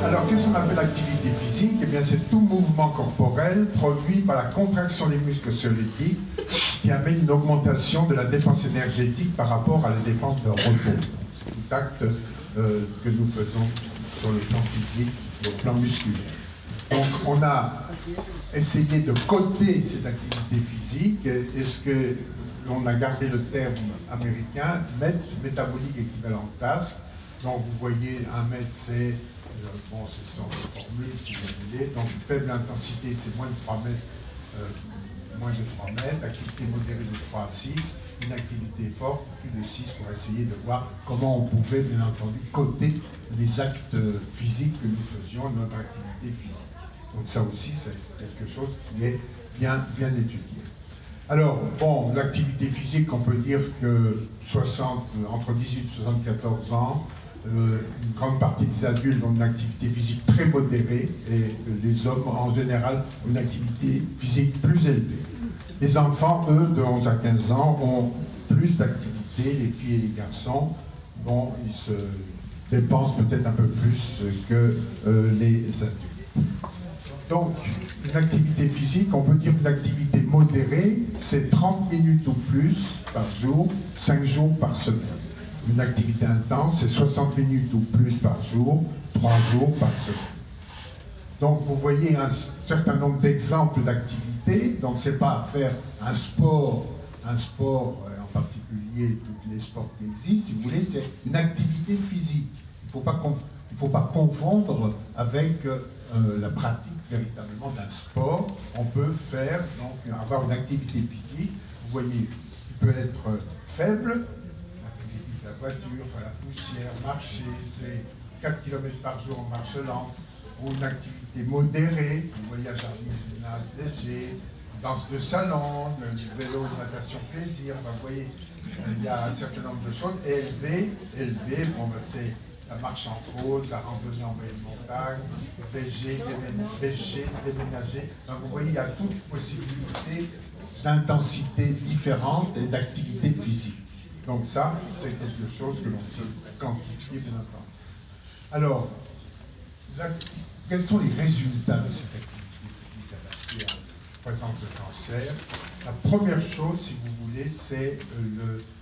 Alors, qu'est-ce qu'on appelle l'activité physique? Eh bien, c'est tout mouvement corporel produit par la contraction des muscles squelettiques qui amène une augmentation de la dépense énergétique par rapport à la dépense de repos. C'est tout acte que nous faisons sur le plan physique, au plan musculaire. Donc, on a essayé de coder cette activité physique. Est-ce que l'on a gardé le terme américain, métabolique équivalent task? Donc, vous voyez, 1 mètre, c'est bon, c'est sans formule, si vous voulez. Donc, faible intensité, c'est moins de 3 mètres, activité modérée de 3 à 6, une activité forte, plus de 6, pour essayer de voir comment on pouvait, bien entendu, coder les actes physiques que nous faisions, notre activité physique. Donc, ça aussi, c'est quelque chose qui est bien étudié. Alors, bon, l'activité physique, on peut dire que entre 18 et 74 ans, une grande partie des adultes ont une activité physique très modérée et les hommes, en général, ont une activité physique plus élevée. Les enfants, eux, de 11 à 15 ans, ont plus d'activité, les filles et les garçons, bon, ils se dépensent peut-être un peu plus que les adultes. Donc, une activité physique, on peut dire une activité modérée, c'est 30 minutes ou plus par jour, 5 jours par semaine. Une activité intense, c'est 60 minutes ou plus par jour, 3 jours par semaine. Donc, vous voyez un certain nombre d'exemples d'activités. Donc, c'est pas faire un sport en particulier, tous les sports qui existent, si vous voulez, c'est une activité physique. Il ne faut pas confondre avec la pratique véritablement d'un sport. On peut faire, donc, avoir une activité physique. Vous voyez, il peut être faible, la voiture, enfin la poussière, marcher, c'est 4 km par jour en marche lente, ou une activité modérée, le voyage à jardinage léger, danse de salon, le vélo, natation plaisir, enfin, vous voyez, il y a un certain nombre de choses. Élevé, bon, ben, c'est la marche en côte, la randonnée en moyenne montagne, pêcher, déménager. Donc vous voyez, il y a toute possibilité d'intensité différente et d'activité physique. Donc ça, c'est quelque chose que l'on peut quantifier, bien entendu. Alors, quels sont les résultats de cette activité physique adaptée à la présence de cancer? La première chose, si vous voulez, c'est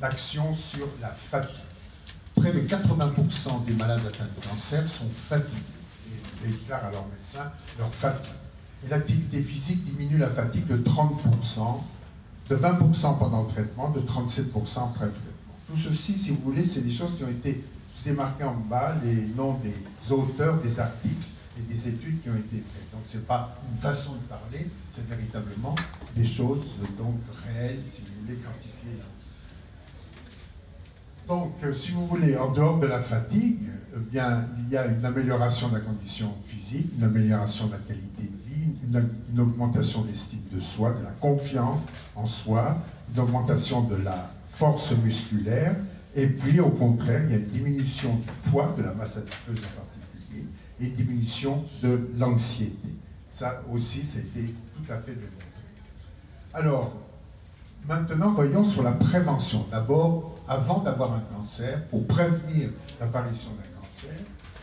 l'action sur la fatigue. Près de 80% des malades atteints de cancer sont fatigués et déclarent à leur médecin leur fatigue. Et l'activité physique diminue la fatigue de 30%, de 20% pendant le traitement, de 37% après le traitement. Tout ceci, si vous voulez, c'est des choses qui ont été, je vous ai marqué en bas les noms des auteurs des articles et des études qui ont été faites. Donc ce n'est pas une façon de parler, c'est véritablement des choses donc réelles, si vous voulez, quantifiées. Donc, si vous voulez, en dehors de la fatigue, eh bien, il y a une amélioration de la condition physique, une amélioration de la qualité de vie, une augmentation de l'estime de soi, de la confiance en soi, une augmentation de la force musculaire, et puis, au contraire, il y a une diminution du poids, de la masse adipeuse en particulier, et une diminution de l'anxiété. Ça aussi, ça a été tout à fait démontré. Alors, maintenant, voyons sur la prévention. D'abord, avant d'avoir un cancer, pour prévenir l'apparition d'un cancer,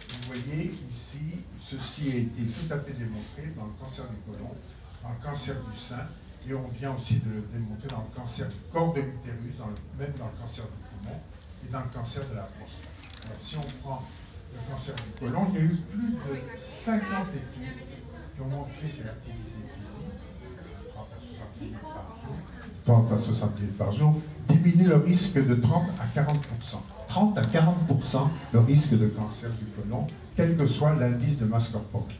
vous voyez ici, ceci a été tout à fait démontré dans le cancer du côlon, dans le cancer du sein, et on vient aussi de le démontrer dans le cancer du corps de l'utérus, même dans le cancer du poumon, et dans le cancer de la prostate. Alors, si on prend le cancer du côlon, il y a eu plus de 50 études qui ont montré que l'activité physique, 30 à 60 000 par jour, diminue le risque de 30 à 40%. 30 à 40% le risque de cancer du côlon, quel que soit l'indice de masse corporelle.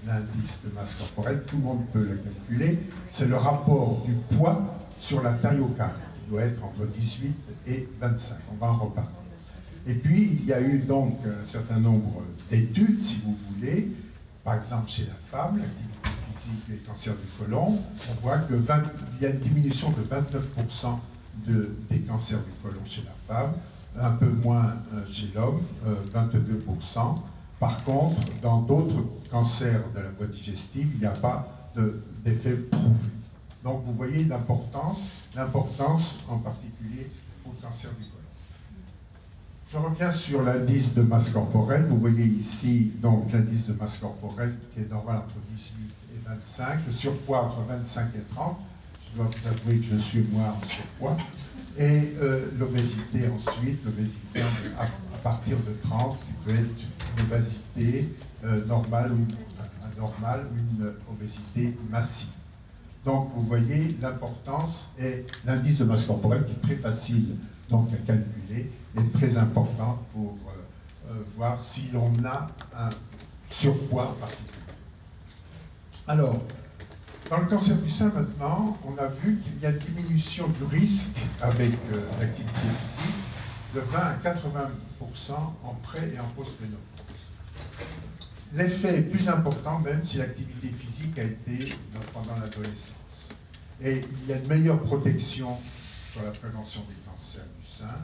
L'indice de masse corporelle, tout le monde peut le calculer, c'est le rapport du poids sur la taille au carré. Il doit être entre 18 et 25. On va en reparler. Et puis, il y a eu donc un certain nombre d'études, si vous voulez, par exemple chez la femme, l'activité physique et le cancer du côlon, on voit qu'il y a une diminution de 29% des cancers du côlon chez la femme, un peu moins chez l'homme, 22%. Par contre, dans d'autres cancers de la voie digestive, il n'y a pas d'effet prouvé. Donc vous voyez l'importance en particulier au cancer du côlon. Je reviens sur l'indice de masse corporelle. Vous voyez ici donc l'indice de masse corporelle qui est normal entre 18 et 25, le surpoids entre 25 et 30. Je dois vous avouer que je suis moi en surpoids. Et l'obésité ensuite, l'obésité à partir de 30, qui peut être une obésité normale ou anormale ou une obésité massive. Donc vous voyez l'importance et l'indice de masse corporelle qui est très facile donc à calculer est très important pour voir si l'on a un surpoids particulier. Alors, dans le cancer du sein maintenant, on a vu qu'il y a une diminution du risque avec l'activité physique de 20 à 80% en pré- et en post-ménopause. L'effet est plus important même si l'activité physique a été pendant l'adolescence. Et il y a une meilleure protection sur la prévention des cancers du sein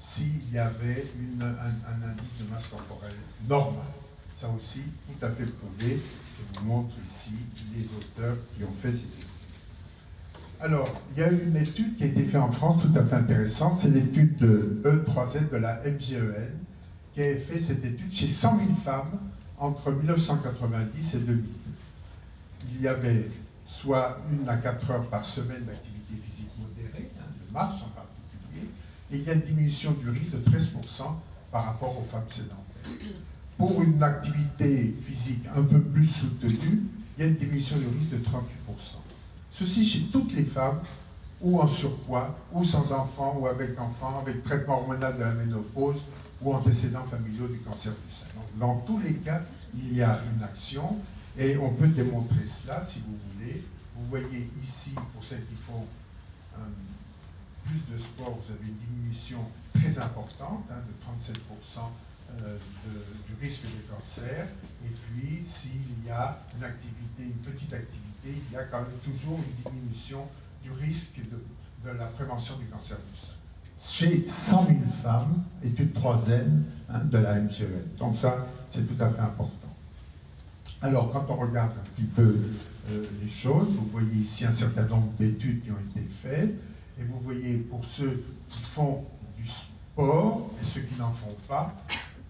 s'il y avait un indice de masse corporelle normal. Ça aussi, tout à fait prouvé. Je vous montre ici les auteurs qui ont fait ces études. Alors, il y a une étude qui a été faite en France tout à fait intéressante. C'est l'étude de E3N de la MGEN qui a fait cette étude chez 100 000 femmes entre 1990 et 2000. Il y avait soit 1 à 4 heures par semaine d'activité physique modérée, de marche en particulier, et il y a une diminution du risque de 13% par rapport aux femmes sédentaires. Pour une activité physique un peu plus soutenue, il y a une diminution du risque de 38%. Ceci chez toutes les femmes, ou en surpoids, ou sans enfants, ou avec enfants, avec traitement hormonal de la ménopause, ou antécédents familiaux du cancer du sein. Donc, dans tous les cas, il y a une action, et on peut démontrer cela si vous voulez. Vous voyez ici, pour celles qui font plus de sport, vous avez une diminution très importante, de 37% du risque de cancer. Et puis, s'il y a une activité, une petite activité, il y a quand même toujours une diminution du risque de la prévention du cancer du sein. Chez 100 000 femmes, étude 3N de la MGEN. Donc ça, c'est tout à fait important. Alors, quand on regarde un petit peu les choses, vous voyez ici un certain nombre d'études qui ont été faites, et vous voyez pour ceux qui font du sport et ceux qui n'en font pas,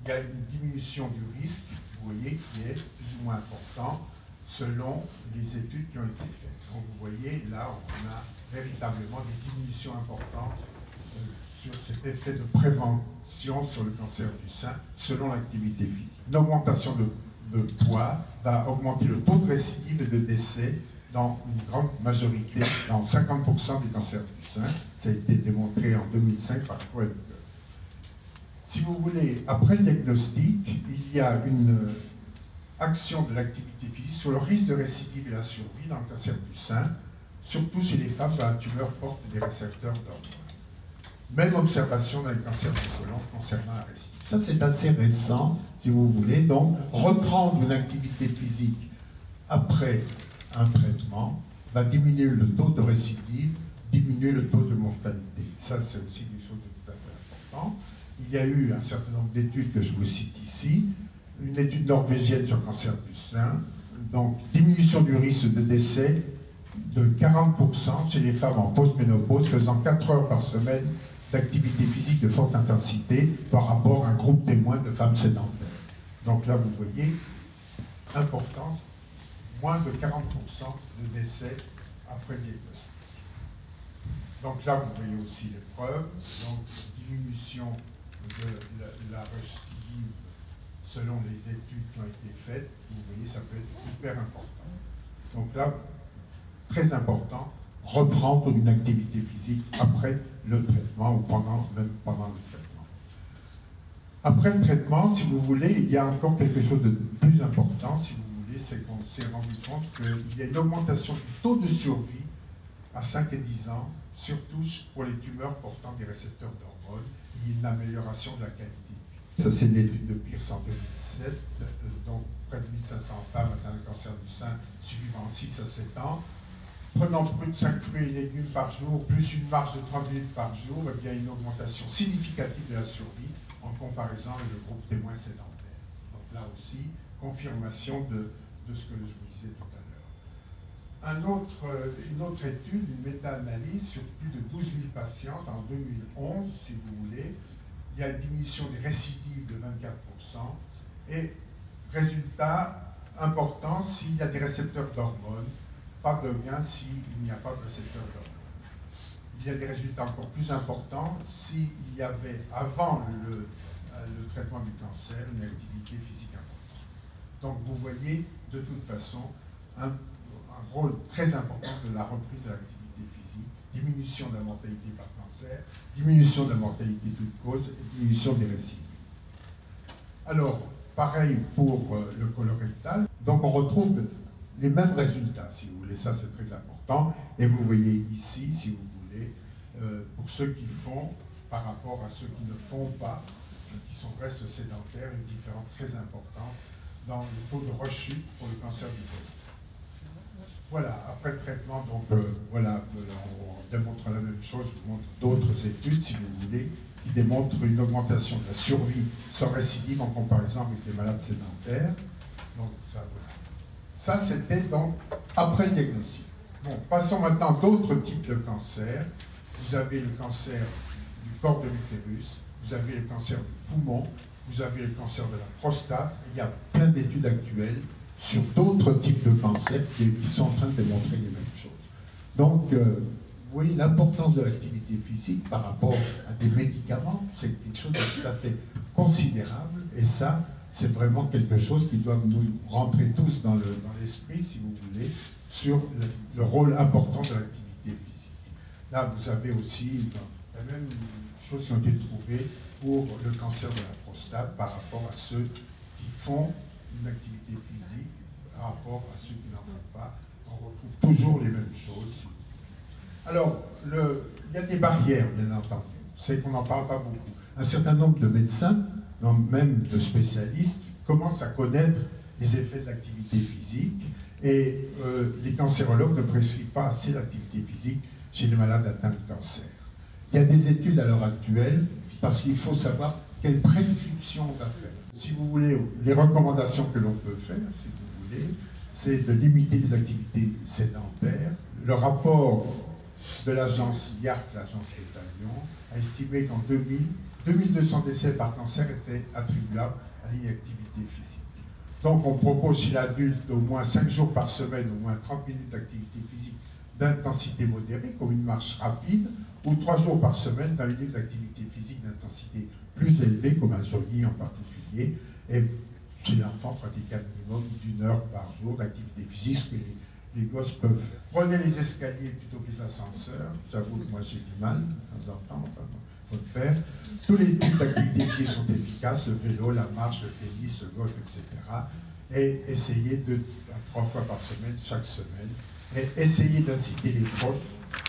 il y a une diminution du risque, vous voyez, qui est plus ou moins important selon les études qui ont été faites. Donc vous voyez, là, on a véritablement des diminutions importantes sur cet effet de prévention sur le cancer du sein selon l'activité physique. Une augmentation de poids va augmenter le taux de récidive et de décès dans une grande majorité, dans 50% du cancer du sein. Ça a été démontré en 2005 par Coelho. Si vous voulez, après le diagnostic, il y a une action de l'activité physique sur le risque de récidive et la survie dans le cancer du sein, surtout chez les femmes dont la tumeur porte des récepteurs d'hormones. Même observation dans les cancers du côlon concernant la récidive. Ça, c'est assez récent, si vous voulez. Donc, reprendre une activité physique après un traitement va diminuer le taux de récidive, diminuer le taux de mortalité. Ça, c'est aussi des choses de tout à fait importantes. Il y a eu un certain nombre d'études que je vous cite ici. Une étude norvégienne sur le cancer du sein. Donc, diminution du risque de décès de 40% chez les femmes en post-ménopause faisant 4 heures par semaine d'activité physique de forte intensité par rapport à un groupe témoin de femmes sédentaires. Donc là, vous voyez, importance, moins de 40% de décès après le diagnostic. Donc là, vous voyez aussi les preuves, donc diminution de la récidive selon les études qui ont été faites. Vous voyez, ça peut être hyper important. Donc là, très important, reprendre une activité physique après le traitement ou même pendant le traitement. Après le traitement, si vous voulez, il y a encore quelque chose de plus important, si vous voulez, c'est qu'on s'est rendu compte qu'il y a une augmentation du taux de survie à 5 et 10 ans, surtout pour les tumeurs portant des récepteurs d'hormones. Il y a une amélioration de la qualité de vie. Ça, c'est l'étude de Pierce en 2007, donc près de 1500 femmes atteintes de cancer du sein suivant 6 à 7 ans. Prenant plus de 5 fruits et légumes par jour, plus une marche de 30 minutes par jour, eh bien une augmentation significative de la survie en comparaison avec le groupe témoin sédentaire. Donc là aussi, confirmation de ce que je vous disais tout à l'heure. Une autre étude, une méta-analyse sur plus de 12 000 patientes en 2011, si vous voulez, il y a une diminution des récidives de 24%, et résultat important, s'il y a des récepteurs d'hormones, pas de gain s'il n'y a pas de récepteurs d'hormones. Il y a des résultats encore plus importants s'il y avait, avant le traitement du cancer, une activité physique importante. Donc vous voyez, de toute façon, un rôle très important de la reprise de l'activité physique, diminution de la mortalité par cancer, diminution de la mortalité toute cause et diminution des récidives. Alors, pareil pour le colorectal, donc on retrouve les mêmes résultats, si vous voulez, ça c'est très important, et vous voyez ici, si vous voulez, pour ceux qui font, par rapport à ceux qui ne font pas, qui restent sédentaires, une différence très importante dans le taux de rechute pour le cancer du côlon. Voilà, après le traitement, donc voilà, on démontre la même chose, je vous montre d'autres études, si vous voulez, qui démontrent une augmentation de la survie sans récidive en comparaison avec les malades sédentaires. Donc ça, voilà. Ça, c'était donc après le diagnostic. Bon, passons maintenant à d'autres types de cancers. Vous avez le cancer du corps de l'utérus, vous avez le cancer du poumon, vous avez le cancer de la prostate. Il y a plein d'études actuelles sur d'autres types de cancers qui sont en train de démontrer les mêmes choses. Donc, vous voyez l'importance de l'activité physique par rapport à des médicaments, c'est quelque chose de tout à fait considérable, et ça, c'est vraiment quelque chose qui doit nous rentrer tous dans l'esprit, si vous voulez, sur le rôle important de l'activité physique. Là, vous avez aussi la même chose qui ont été trouvées pour le cancer de la prostate par rapport à ceux qui font une activité physique, par rapport à ceux qui n'en font pas. On retrouve toujours les mêmes choses. Alors, il y a des barrières, bien entendu. C'est qu'on n'en parle pas beaucoup. Un certain nombre de médecins, même de spécialistes, commencent à connaître les effets de l'activité physique, et les cancérologues ne prescrivent pas assez l'activité physique chez les malades atteints de cancer. Il y a des études à l'heure actuelle, parce qu'il faut savoir quelle prescription on va faire. Si vous voulez, les recommandations que l'on peut faire, si vous voulez, c'est de limiter les activités sédentaires. Le rapport de l'agence IARC, l'agence Lyon, a estimé qu'en 2000, 2200 décès par cancer étaient attribuables à l'inactivité physique. Donc on propose chez l'adulte au moins 5 jours par semaine, au moins 30 minutes d'activité physique d'intensité modérée, comme une marche rapide, ou 3 jours par semaine, 20 minutes d'activité physique d'intensité plus élevée, comme un jogging en particulier, et chez l'enfant, pratiquer un minimum d'1 heure par jour d'activité physique, ce que les gosses peuvent faire. Prenez les escaliers plutôt que les ascenseurs. J'avoue que moi j'ai du mal, de temps en temps, enfin, il faut le faire. Tous les types d'activités physiques sont efficaces, le vélo, la marche, le tennis, le golf, etc. Et essayez 2 à 3 fois par semaine, chaque semaine, et essayez d'inciter les proches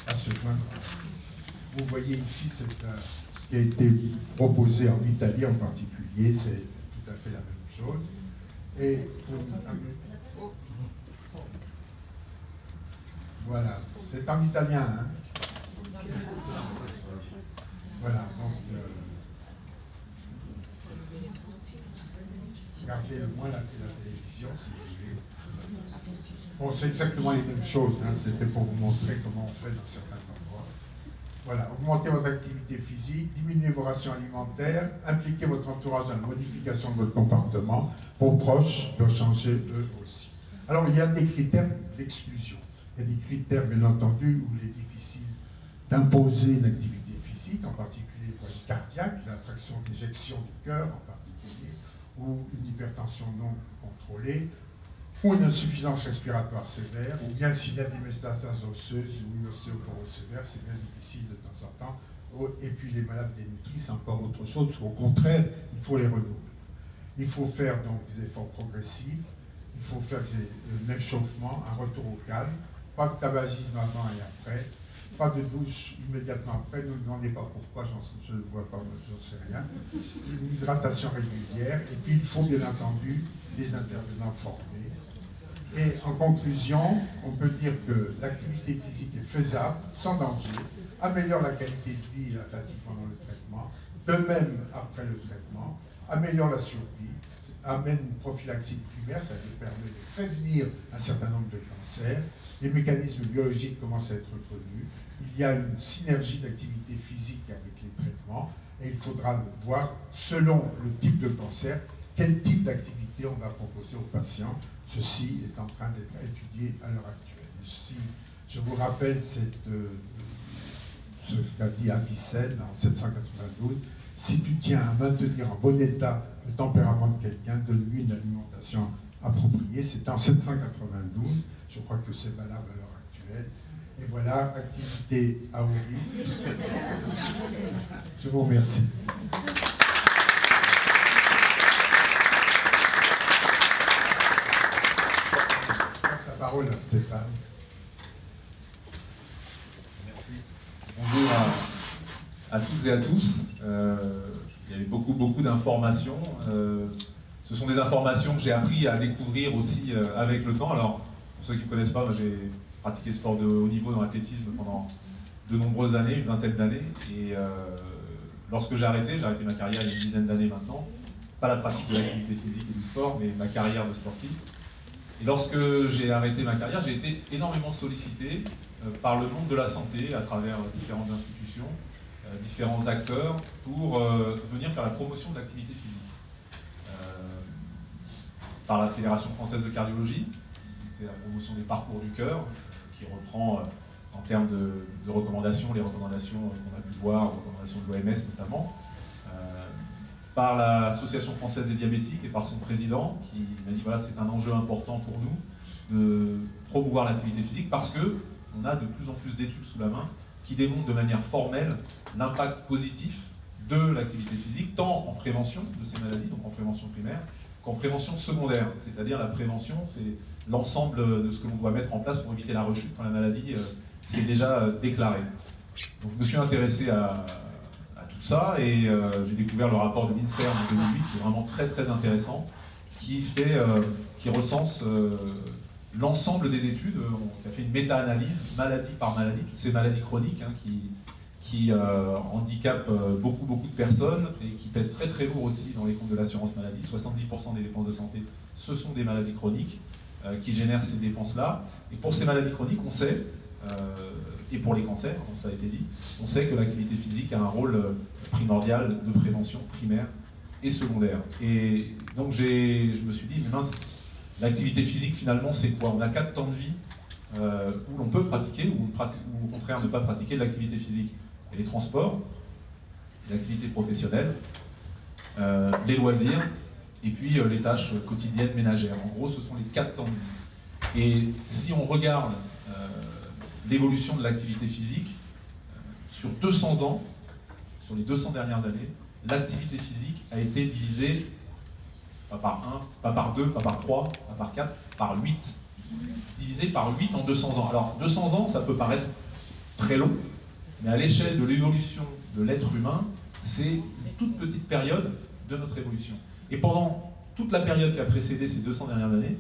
à se joindre. Vous voyez ici, c'est ce qui a été proposé en Italie en particulier, c'est tout à fait la même chose. Et voilà, c'est en italien, hein. Voilà, donc regardez le moins la télévision si vous voulez. Bon, c'est exactement les mêmes choses, hein. C'était pour vous montrer comment on fait dans certains endroits. Voilà, augmentez votre activité physique, diminuez vos rations alimentaires, impliquez votre entourage dans la modification de votre comportement. Vos proches doivent changer eux aussi. Alors, il y a des critères d'exclusion. Il y a des critères, bien entendu, où il est difficile d'imposer une activité physique, en particulier pour une cardiaque, la fraction d'éjection du cœur en particulier, ou une hypertension non contrôlée, ou une insuffisance respiratoire sévère, ou bien s'il y a des métastases osseuses ou une ostéoporose sévère, c'est bien difficile de temps en temps. Et puis les malades dénutris, c'est encore autre chose, parce qu'au contraire, il faut les renouveler. Il faut faire donc des efforts progressifs, il faut faire un échauffement, un retour au calme, pas de tabagisme avant et après, pas de douche immédiatement après, ne me demandez pas pourquoi, je ne vois pas, j'en sais rien. Une hydratation régulière, et puis il faut bien entendu des intervenants formés. Et en conclusion, on peut dire que l'activité physique est faisable, sans danger, améliore la qualité de vie et la fatigue pendant le traitement, de même après le traitement, améliore la survie, amène une prophylaxie primaire, ça lui permet de prévenir un certain nombre de cancers. Les mécanismes biologiques commencent à être connus. Il y a une synergie d'activité physique avec les traitements et il faudra voir, selon le type de cancer, quel type d'activité on va proposer aux patients. Ceci est en train d'être étudié à l'heure actuelle. Si je vous rappelle ce qu'a dit Avicenne en 1792, si tu tiens à maintenir en bon état le tempérament de quelqu'un, donne-lui une alimentation appropriée. C'était en 1792, je crois que c'est valable à l'heure actuelle. Et voilà, activité à haut risque. Je vous remercie. La parole à Stéphane. Merci. Bonjour à toutes et à tous. Il y avait beaucoup d'informations. Ce sont des informations que j'ai appris à découvrir aussi avec le temps. Alors, pour ceux qui ne me connaissent pas, moi, j'ai pratiqué le sport de haut niveau dans l'athlétisme pendant de nombreuses années, une vingtaine d'années. Et lorsque j'ai arrêté ma carrière il y a une dizaine d'années maintenant, pas la pratique de l'activité physique et du sport, mais ma carrière de sportif. Et lorsque j'ai arrêté ma carrière, j'ai été énormément sollicité par le monde de la santé à travers différentes institutions, différents acteurs, pour venir faire la promotion de l'activité physique. Par la Fédération française de cardiologie, c'est la promotion des parcours du cœur, qui reprend en termes de recommandations, les recommandations qu'on a pu voir, les recommandations de l'OMS notamment, par l'Association française des diabétiques et par son président, qui m'a dit voilà, c'est un enjeu important pour nous de promouvoir l'activité physique parce qu'on a de plus en plus d'études sous la main qui démontrent de manière formelle l'impact positif de l'activité physique, tant en prévention de ces maladies, donc en prévention primaire, qu'en prévention secondaire. C'est-à-dire la prévention, c'est l'ensemble de ce que l'on doit mettre en place pour éviter la rechute quand la maladie s'est déjà déclarée. Donc je me suis intéressé à tout ça et j'ai découvert le rapport de l'INSERM en 2008 qui est vraiment très intéressant, qui recense l'ensemble des études, qui a fait une méta-analyse maladie par maladie, toutes ces maladies chroniques qui handicapent beaucoup de personnes et qui pèsent très lourd aussi dans les comptes de l'assurance maladie. 70% des dépenses de santé, ce sont des maladies chroniques qui génèrent ces dépenses-là. Et pour ces maladies chroniques, on sait, et pour les cancers, comme ça a été dit, on sait que l'activité physique a un rôle primordial de prévention primaire et secondaire. Et donc je me suis dit, mais mince, l'activité physique finalement c'est quoi? On a 4 temps de vie où l'on peut pratiquer ou au contraire ne pas pratiquer de l'activité physique. Et les transports, l'activité professionnelle, les loisirs, et puis les tâches quotidiennes ménagères. En gros, ce sont les 4 temps de vie. Et si on regarde l'évolution de l'activité physique, sur 200 ans, sur les 200 dernières années, l'activité physique a été divisée, pas par 1, pas par 2, pas par 3, pas par 4, par 8. Divisée par 8 en 200 ans. Alors 200 ans, ça peut paraître très long, mais à l'échelle de l'évolution de l'être humain, c'est une toute petite période de notre évolution. Et pendant toute la période qui a précédé ces 200 dernières années,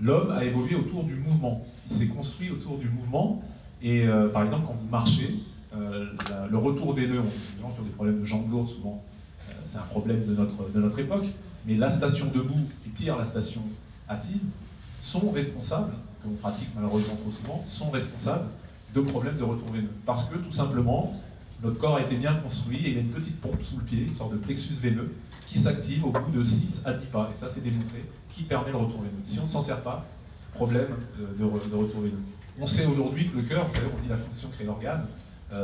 l'homme a évolué autour du mouvement. Il s'est construit autour du mouvement. Et par exemple, quand vous marchez, le retour veineux, les gens qui ont des problèmes de jambes lourdes, souvent, c'est un problème de notre époque. Mais la station debout, et pire, la station assise, sont responsables, que l'on pratique malheureusement trop souvent, sont responsables de problèmes de retour veineux. Parce que, tout simplement, notre corps a été bien construit et il y a une petite pompe sous le pied, une sorte de plexus veineux, qui s'active au bout de 6 à 10 pas, et ça c'est démontré, qui permet le retour veineux. Si on ne s'en sert pas, problème de retour veineux. On sait aujourd'hui que le cœur, vous savez, on dit la fonction crée l'organe,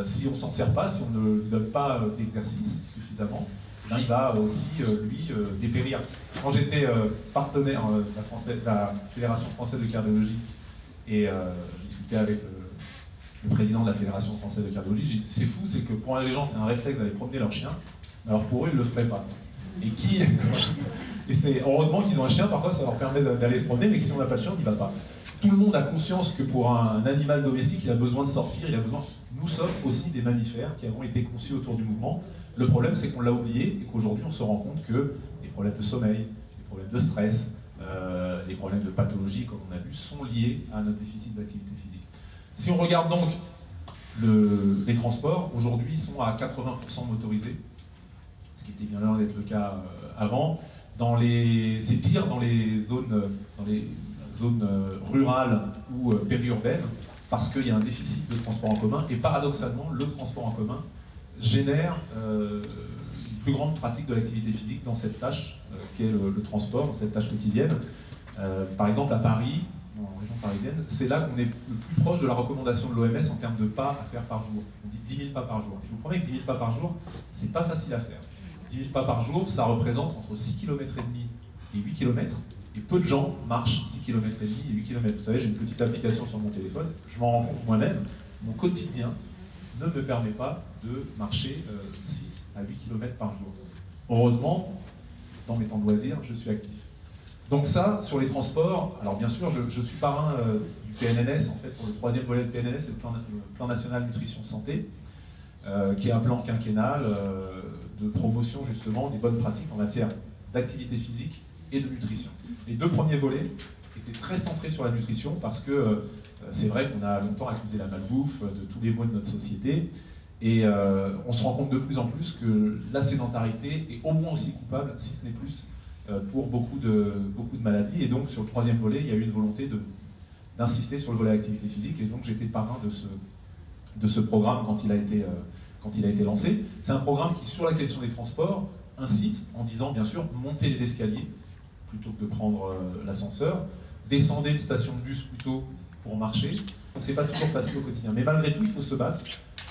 si on ne s'en sert pas, si on ne lui donne pas d'exercice suffisamment, ben, il va aussi, lui, dépérir. Quand j'étais partenaire de la Fédération française de cardiologie, et je discutais avec le président de la Fédération française de cardiologie, j'ai dit c'est fou, c'est que pour les gens c'est un réflexe d'aller promener leur chien, mais alors pour eux ils ne le feraient pas. Et c'est heureusement qu'ils ont un chien, parfois ça leur permet d'aller se promener, mais si on n'a pas de chien on n'y va pas. Tout le monde a conscience que pour un animal domestique il a besoin de sortir, nous sommes aussi des mammifères qui avons été conçus autour du mouvement. Le problème c'est qu'on l'a oublié et qu'aujourd'hui on se rend compte que les problèmes de sommeil, les problèmes de stress, les problèmes de pathologie comme on a vu sont liés à notre déficit d'activité physique. Si on regarde donc les transports, aujourd'hui ils sont à 80% motorisés, ce qui était bien loin d'être le cas avant. C'est pire dans les zones rurales ou périurbaines, parce qu'il y a un déficit de transport en commun, et paradoxalement, le transport en commun génère une plus grande pratique de l'activité physique dans cette tâche qu'est le transport, dans cette tâche quotidienne. Par exemple, à Paris, en région parisienne, c'est là qu'on est le plus proche de la recommandation de l'OMS en termes de pas à faire par jour. On dit 10 000 pas par jour. Et je vous promets que 10 000 pas par jour, c'est pas facile à faire. 10 000 pas par jour, ça représente entre 6,5 km et 8 km. Et peu de gens marchent 6,5 km et 8 km. Vous savez, j'ai une petite application sur mon téléphone, je m'en rends compte moi-même, mon quotidien ne me permet pas de marcher 6 à 8 km par jour. Heureusement, dans mes temps de loisirs, je suis actif. Donc ça, sur les transports, alors bien sûr, je suis parrain du PNNS, en fait, pour le troisième volet de PNNS, c'est le plan national nutrition santé, qui est un plan quinquennal de promotion justement des bonnes pratiques en matière d'activité physique et de nutrition. Les deux premiers volets étaient très centrés sur la nutrition parce que c'est vrai qu'on a longtemps accusé la malbouffe de tous les maux de notre société, et on se rend compte de plus en plus que la sédentarité est au moins aussi coupable, si ce n'est plus, pour beaucoup de maladies. Et donc sur le troisième volet, il y a eu une volonté d'insister sur le volet activité physique, et donc j'étais parrain de ce programme quand il a été lancé. C'est un programme qui, sur la question des transports, insiste en disant bien sûr montez les escaliers plutôt que de prendre l'ascenseur, descendez une station de bus plutôt pour marcher. Donc c'est pas toujours facile au quotidien, mais malgré tout il faut se battre.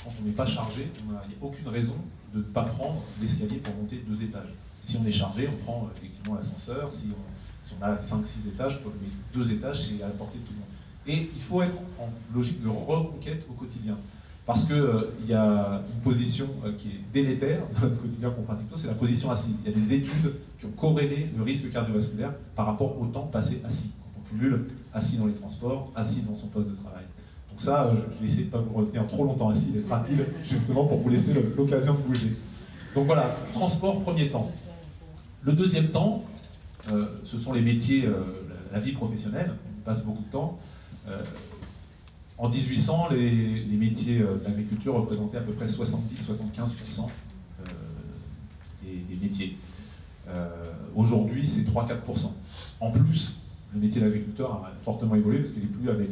Quand on n'est pas chargé, il n'y a aucune raison de ne pas prendre l'escalier pour monter 2 étages. Si on est chargé, on prend effectivement l'ascenseur. Si on a 5-6 étages, mais 2 étages, c'est à la portée de tout le monde. Et il faut être en logique de reconquête au quotidien. Parce qu'il y a une position qui est délétère dans notre quotidien qu'on pratique tous, c'est la position assise. Il y a des études qui ont corrélé le risque cardiovasculaire par rapport au temps passé assis. Quand on cumule assis dans les transports, assis dans son poste de travail. Donc ça, je vais essayer de ne pas vous retenir trop longtemps assis, d'être rapide, justement pour vous laisser l'occasion de bouger. Donc voilà, transport, premier temps. Le deuxième temps, ce sont les métiers, la vie professionnelle, on passe beaucoup de temps. En 1800, les métiers de l'agriculture représentaient à peu près 70-75% des métiers. Aujourd'hui, c'est 3-4%. En plus, le métier d'agriculteur a fortement évolué parce qu'il n'est plus avec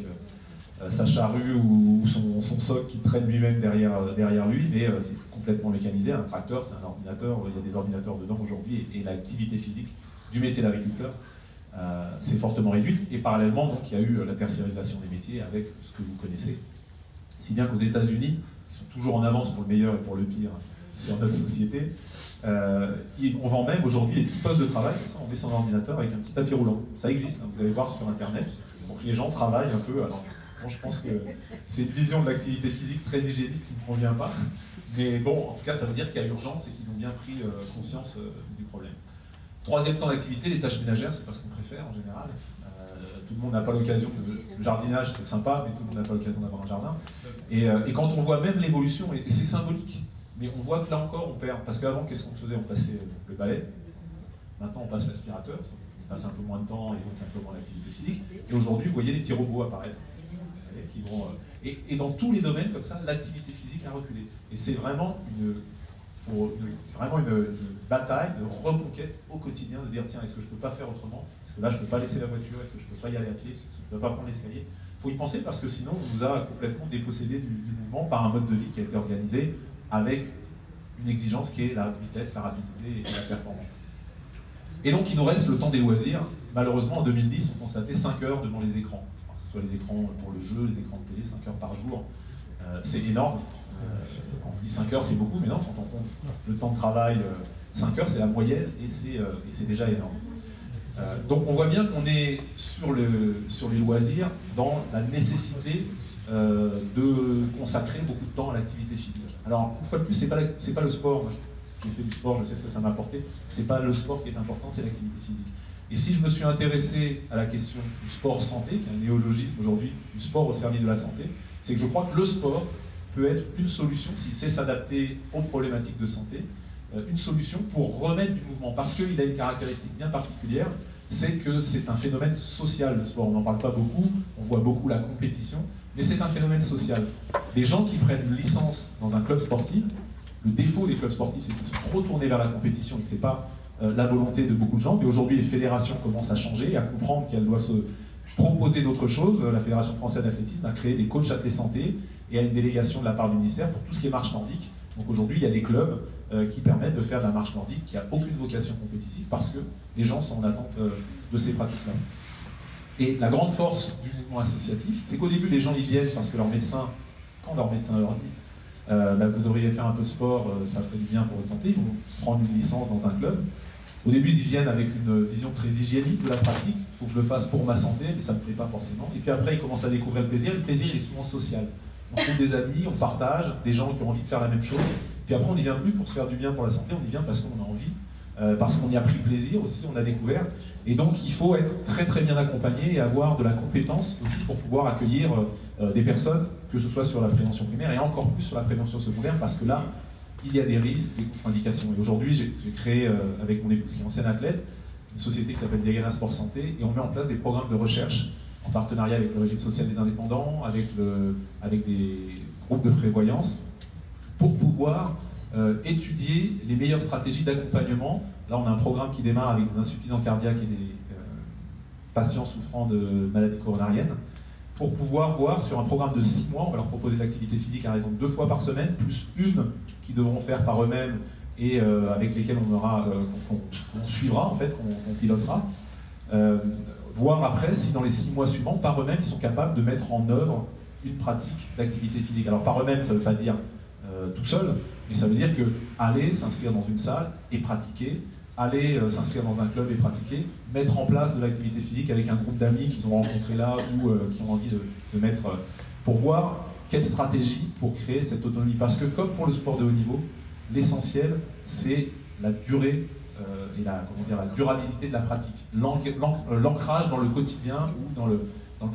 sa charrue ou son soc qui traîne lui-même derrière lui, mais c'est complètement mécanisé. Un tracteur, c'est un ordinateur, il y a des ordinateurs dedans aujourd'hui, et l'activité physique du métier d'agriculteur s'est fortement réduite. Et parallèlement, donc, il y a eu la tertiarisation des métiers avec ce que vous connaissez. Si bien qu'aux États-Unis, qui sont toujours en avance pour le meilleur et pour le pire sur notre société, on vend même aujourd'hui des petits postes de travail, comme ça, on met son ordinateur avec un petit tapis roulant. Ça existe, hein, vous allez voir sur Internet. Donc les gens travaillent un peu. Alors, bon, je pense que c'est une vision de l'activité physique très hygiéniste qui ne me convient pas. Mais bon, en tout cas, ça veut dire qu'il y a urgence et qu'ils ont bien pris conscience du problème. Troisième temps d'activité, les tâches ménagères, c'est pas ce qu'on préfère en général. Tout le monde n'a pas l'occasion, le jardinage c'est sympa, mais tout le monde n'a pas l'occasion d'avoir un jardin. Et quand on voit même l'évolution, et c'est symbolique, mais on voit que là encore on perd. Parce qu'avant, qu'est-ce qu'on faisait? On passait le balai, maintenant on passe l'aspirateur, on passe un peu moins de temps et donc un peu moins d'activité physique. Et aujourd'hui, vous voyez les petits robots apparaître. Qui vont, et dans tous les domaines comme ça, l'activité physique a reculé. Et c'est vraiment une bataille de reconquête au quotidien, de dire tiens, est-ce que je ne peux pas faire autrement? Est-ce que là je ne peux pas laisser la voiture? Est-ce que je ne peux pas y aller à pied? Est-ce que je ne peux pas prendre l'escalier? Il faut y penser parce que sinon on nous a complètement dépossédés du mouvement par un mode de vie qui a été organisé avec une exigence qui est la vitesse, la rapidité et la performance. Et donc il nous reste le temps des loisirs. Malheureusement en 2010 on constatait 5 heures devant les écrans. Que ce soit les écrans pour le jeu, les écrans de télé, 5 heures par jour. C'est énorme. On dit 5 heures c'est beaucoup, mais non, quand on compte le temps de travail, 5 heures c'est la moyenne et c'est déjà énorme. Donc on voit bien qu'on est sur les loisirs dans la nécessité de consacrer beaucoup de temps à l'activité physique. Alors une fois de plus, c'est pas le sport. Moi, j'ai fait du sport, je sais ce que ça m'a apporté. C'est pas le sport qui est important, c'est l'activité physique. Et si je me suis intéressé à la question du sport santé, qui est un néologisme aujourd'hui, du sport au service de la santé, c'est que je crois que le sport peut être une solution, s'il sait s'adapter aux problématiques de santé, une solution pour remettre du mouvement. Parce qu'il a une caractéristique bien particulière, c'est que c'est un phénomène social, le sport. On n'en parle pas beaucoup, on voit beaucoup la compétition, mais c'est un phénomène social. Les gens qui prennent licence dans un club sportif, le défaut des clubs sportifs, c'est qu'ils sont trop tournés vers la compétition et que ce n'est pas la volonté de beaucoup de gens. Mais aujourd'hui, les fédérations commencent à changer et à comprendre qu'elles doivent se proposer d'autres choses. La Fédération française d'athlétisme a créé des coachs athlètes santé et a une délégation de la part du ministère pour tout ce qui est marche nordique. Donc aujourd'hui, il y a des clubs qui permettent de faire de la marche nordique qui n'a aucune vocation compétitive parce que les gens sont en attente de ces pratiques-là. Et la grande force du mouvement associatif, c'est qu'au début, les gens y viennent parce que leur médecin, quand leur médecin leur dit vous devriez faire un peu de sport, ça ferait du bien pour votre santé, ils vont prendre une licence dans un club. Au début, ils viennent avec une vision très hygiéniste de la pratique, il faut que je le fasse pour ma santé, mais ça ne me plaît pas forcément. Et puis après, ils commencent à découvrir le plaisir il est souvent social. On trouve des amis, on partage, des gens qui ont envie de faire la même chose. Puis après, on n'y vient plus pour se faire du bien pour la santé, on y vient parce qu'on a envie, parce qu'on y a pris plaisir aussi, on a découvert. Et donc, il faut être très très bien accompagné et avoir de la compétence aussi pour pouvoir accueillir des personnes, que ce soit sur la prévention primaire et encore plus sur la prévention secondaire, parce que là, il y a des risques, des contre-indications. Et aujourd'hui, j'ai créé, avec mon épouse qui est ancienne athlète, une société qui s'appelle Diagana Sport Santé, et on met en place des programmes de recherche en partenariat avec le régime social des indépendants, avec des groupes de prévoyance, pour pouvoir étudier les meilleures stratégies d'accompagnement. Là, on a un programme qui démarre avec des insuffisants cardiaques et des patients souffrant de maladies coronariennes, pour pouvoir voir sur un programme de 6 mois, on va leur proposer de l'activité physique à raison de 2 fois par semaine, plus une qu'ils devront faire par eux-mêmes et avec lesquelles on suivra, en fait, qu'on pilotera. Voir après si dans les 6 mois suivants, par eux-mêmes, ils sont capables de mettre en œuvre une pratique d'activité physique. Alors par eux-mêmes, ça ne veut pas dire tout seul, mais ça veut dire que aller s'inscrire dans une salle et pratiquer, aller s'inscrire dans un club et pratiquer, mettre en place de l'activité physique avec un groupe d'amis qu'ils ont rencontré là ou qui ont envie de mettre, pour voir quelle stratégie pour créer cette autonomie. Parce que comme pour le sport de haut niveau, l'essentiel, c'est la durée et la durabilité de la pratique, l'ancrage dans le quotidien ou dans le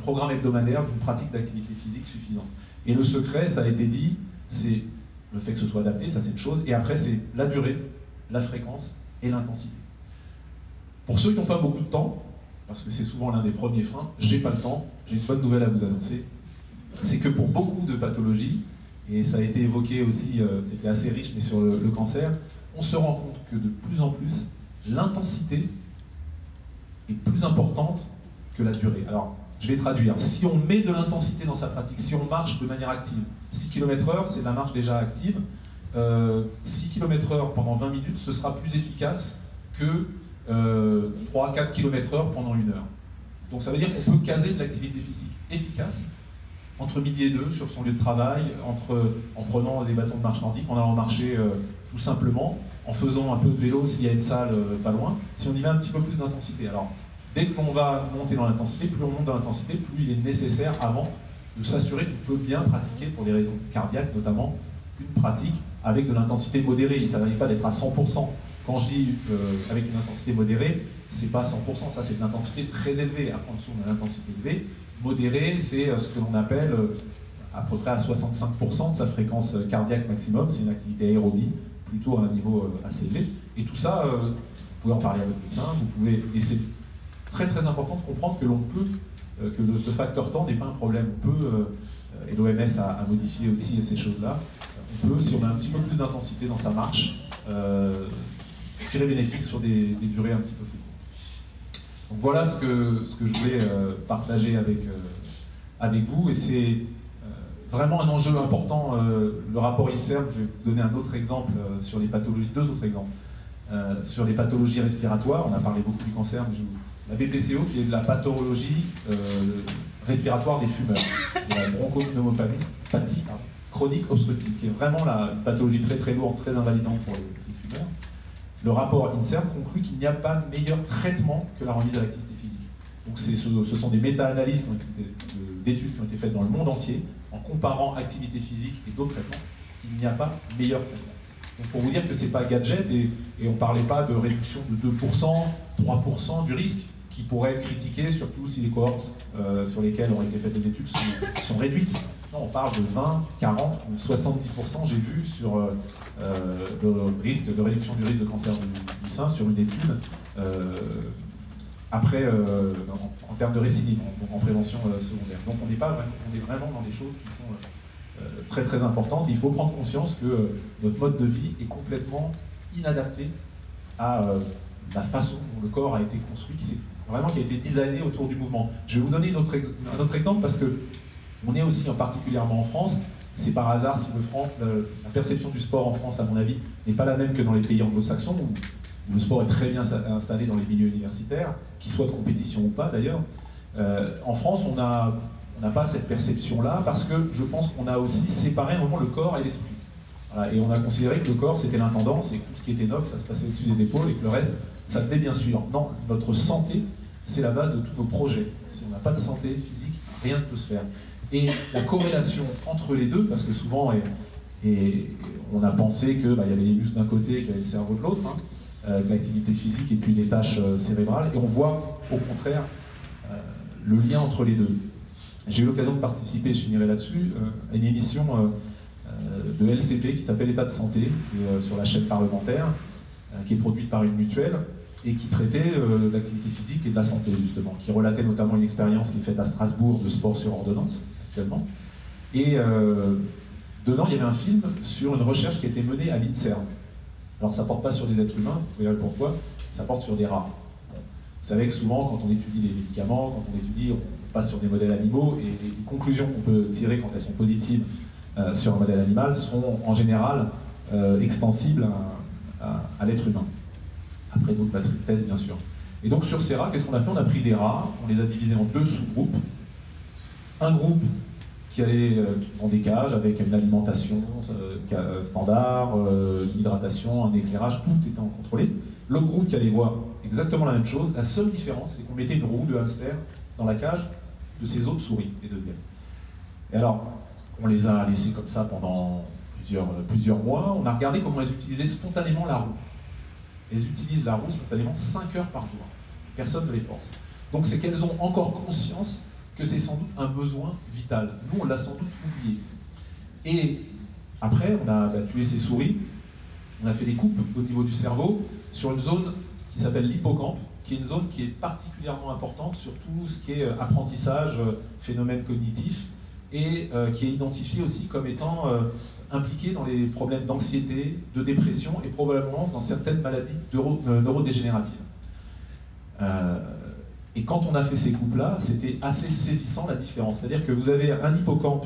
programme hebdomadaire d'une pratique d'activité physique suffisante. Et le secret, ça a été dit, c'est le fait que ce soit adapté, ça c'est une chose, et après c'est la durée, la fréquence et l'intensité. Pour ceux qui n'ont pas beaucoup de temps, parce que c'est souvent l'un des premiers freins, j'ai pas le temps, j'ai une bonne nouvelle à vous annoncer, c'est que pour beaucoup de pathologies, et ça a été évoqué aussi, c'était assez riche, mais sur le cancer, on se rend compte que de plus en plus, l'intensité est plus importante que la durée. Alors, je vais traduire. Si on met de l'intensité dans sa pratique, si on marche de manière active, 6 km/h, c'est de la marche déjà active, 6 km/h pendant 20 minutes, ce sera plus efficace que 3-4 km/h pendant 1 heure. Donc ça veut dire qu'on peut caser de l'activité physique efficace entre midi et 2 sur son lieu de travail, en prenant des bâtons de marche nordique, en allant marcher tout simplement, en faisant un peu de vélo s'il y a une salle pas loin, si on y met un petit peu plus d'intensité. Alors, dès qu'on va monter dans l'intensité, plus on monte dans l'intensité, plus il est nécessaire avant de s'assurer qu'on peut bien pratiquer, pour des raisons cardiaques notamment, une pratique avec de l'intensité modérée. Il ne s'agit pas d'être à 100%. Quand je dis avec une intensité modérée, c'est pas 100%, ça c'est une intensité très élevée. Après en dessous on a l'intensité élevée. Modérée, c'est ce que l'on appelle à peu près à 65% de sa fréquence cardiaque maximum. C'est une activité aérobie, plutôt à un niveau assez élevé. Et tout ça, vous pouvez en parler à votre médecin, vous pouvez essayer. Très très important de comprendre que l'on peut, que le facteur temps n'est pas un problème. On peut, et l'OMS a modifié aussi ces choses-là, on peut, si on a un petit peu plus d'intensité dans sa marche, tirer bénéfice sur des durées un petit peu plus courtes. Donc voilà ce que je voulais partager avec vous, et c'est vraiment un enjeu important. Le rapport INSERM, je vais vous donner un autre exemple sur les pathologies, 2 autres exemples. Sur les pathologies respiratoires, on a parlé beaucoup du cancer, mais la BPCO qui est de la pathologie respiratoire des fumeurs. C'est la bronchopneumopathie chronique obstructive, qui est vraiment une pathologie très très lourde, très invalidante pour les fumeurs. Le rapport INSERM conclut qu'il n'y a pas de meilleur traitement que la remise à l'activité physique. Donc ce sont des méta-analyses d'études qui ont été faites dans le monde entier, en comparant activité physique et d'autres traitements. Il n'y a pas meilleur traitement. Donc pour vous dire que ce n'est pas gadget, et on ne parlait pas de réduction de 2%, 3% du risque, qui pourrait être critiqué, surtout si les cohortes sur lesquelles ont été faites des études sont réduites. Non, on parle de 20, 40 ou 70%, j'ai vu, sur le risque de réduction du risque de cancer du sein sur une étude après, en termes de récidive, donc en prévention secondaire. Donc on est vraiment dans des choses qui sont très très importantes. Il faut prendre conscience que notre mode de vie est complètement inadapté à la façon dont le corps a été construit, qui a été designé autour du mouvement. Je vais vous donner un autre exemple parce que on est aussi particulièrement en France. C'est par hasard si la perception du sport en France, à mon avis, n'est pas la même que dans les pays anglo-saxons, où le sport est très bien installé dans les milieux universitaires, qu'ils soient de compétition ou pas d'ailleurs. En France, on n'a pas cette perception-là parce que je pense qu'on a aussi séparé un moment le corps et l'esprit. Voilà, et on a considéré que le corps, c'était l'intendant, c'est tout ce qui était noble, ça se passait au-dessus des épaules, et que le reste, ça devait bien suivre. Non, notre santé, c'est la base de tous nos projets. Si on n'a pas de santé physique, rien ne peut se faire. Et la corrélation entre les deux, parce que souvent, on a pensé qu'il y avait les muscles d'un côté et qu'il y avait le cerveau de l'autre, l'activité physique et puis les tâches cérébrales, et on voit au contraire le lien entre les deux. J'ai eu l'occasion de participer, je finirai là-dessus, à une émission de LCP qui s'appelle État de santé, sur la chaîne parlementaire, qui est produite par une mutuelle, et qui traitait de l'activité physique et de la santé, justement, qui relatait notamment une expérience qui est faite à Strasbourg de sport sur ordonnance, actuellement. Et dedans, il y avait un film sur une recherche qui a été menée à l'INSERM. Alors, ça ne porte pas sur des êtres humains, vous verrez pourquoi, ça porte sur des rats. Vous savez que souvent, quand on étudie les médicaments, quand on étudie, on passe sur des modèles animaux, et les conclusions qu'on peut tirer quand elles sont positives sur un modèle animal sont en général extensibles à l'être humain. Après d'autres batteries de thèse, bien sûr. Et donc sur ces rats, qu'est-ce qu'on a fait? On a pris des rats, on les a divisés en deux sous-groupes. Un groupe qui allait dans des cages avec une alimentation standard, une hydratation, un éclairage, tout étant contrôlé. L'autre groupe qui allait voir exactement la même chose. La seule différence, c'est qu'on mettait une roue de hamster dans la cage de ces autres souris, les deuxièmes. Et alors, on les a laissés comme ça pendant plusieurs mois. On a regardé comment elles utilisaient spontanément la roue. Elles utilisent la roue spontanément 5 heures par jour. Personne ne les force. Donc c'est qu'elles ont encore conscience que c'est sans doute un besoin vital. Nous, on l'a sans doute oublié. Et après, on a tué ces souris, on a fait des coupes au niveau du cerveau sur une zone qui s'appelle l'hippocampe, qui est une zone qui est particulièrement importante sur tout ce qui est apprentissage, phénomène cognitif, et qui est identifié aussi comme étant impliqué dans les problèmes d'anxiété, de dépression et probablement dans certaines maladies neurodégénératives. Et quand on a fait ces coupes-là, c'était assez saisissant la différence. C'est-à-dire que vous avez un hippocampe,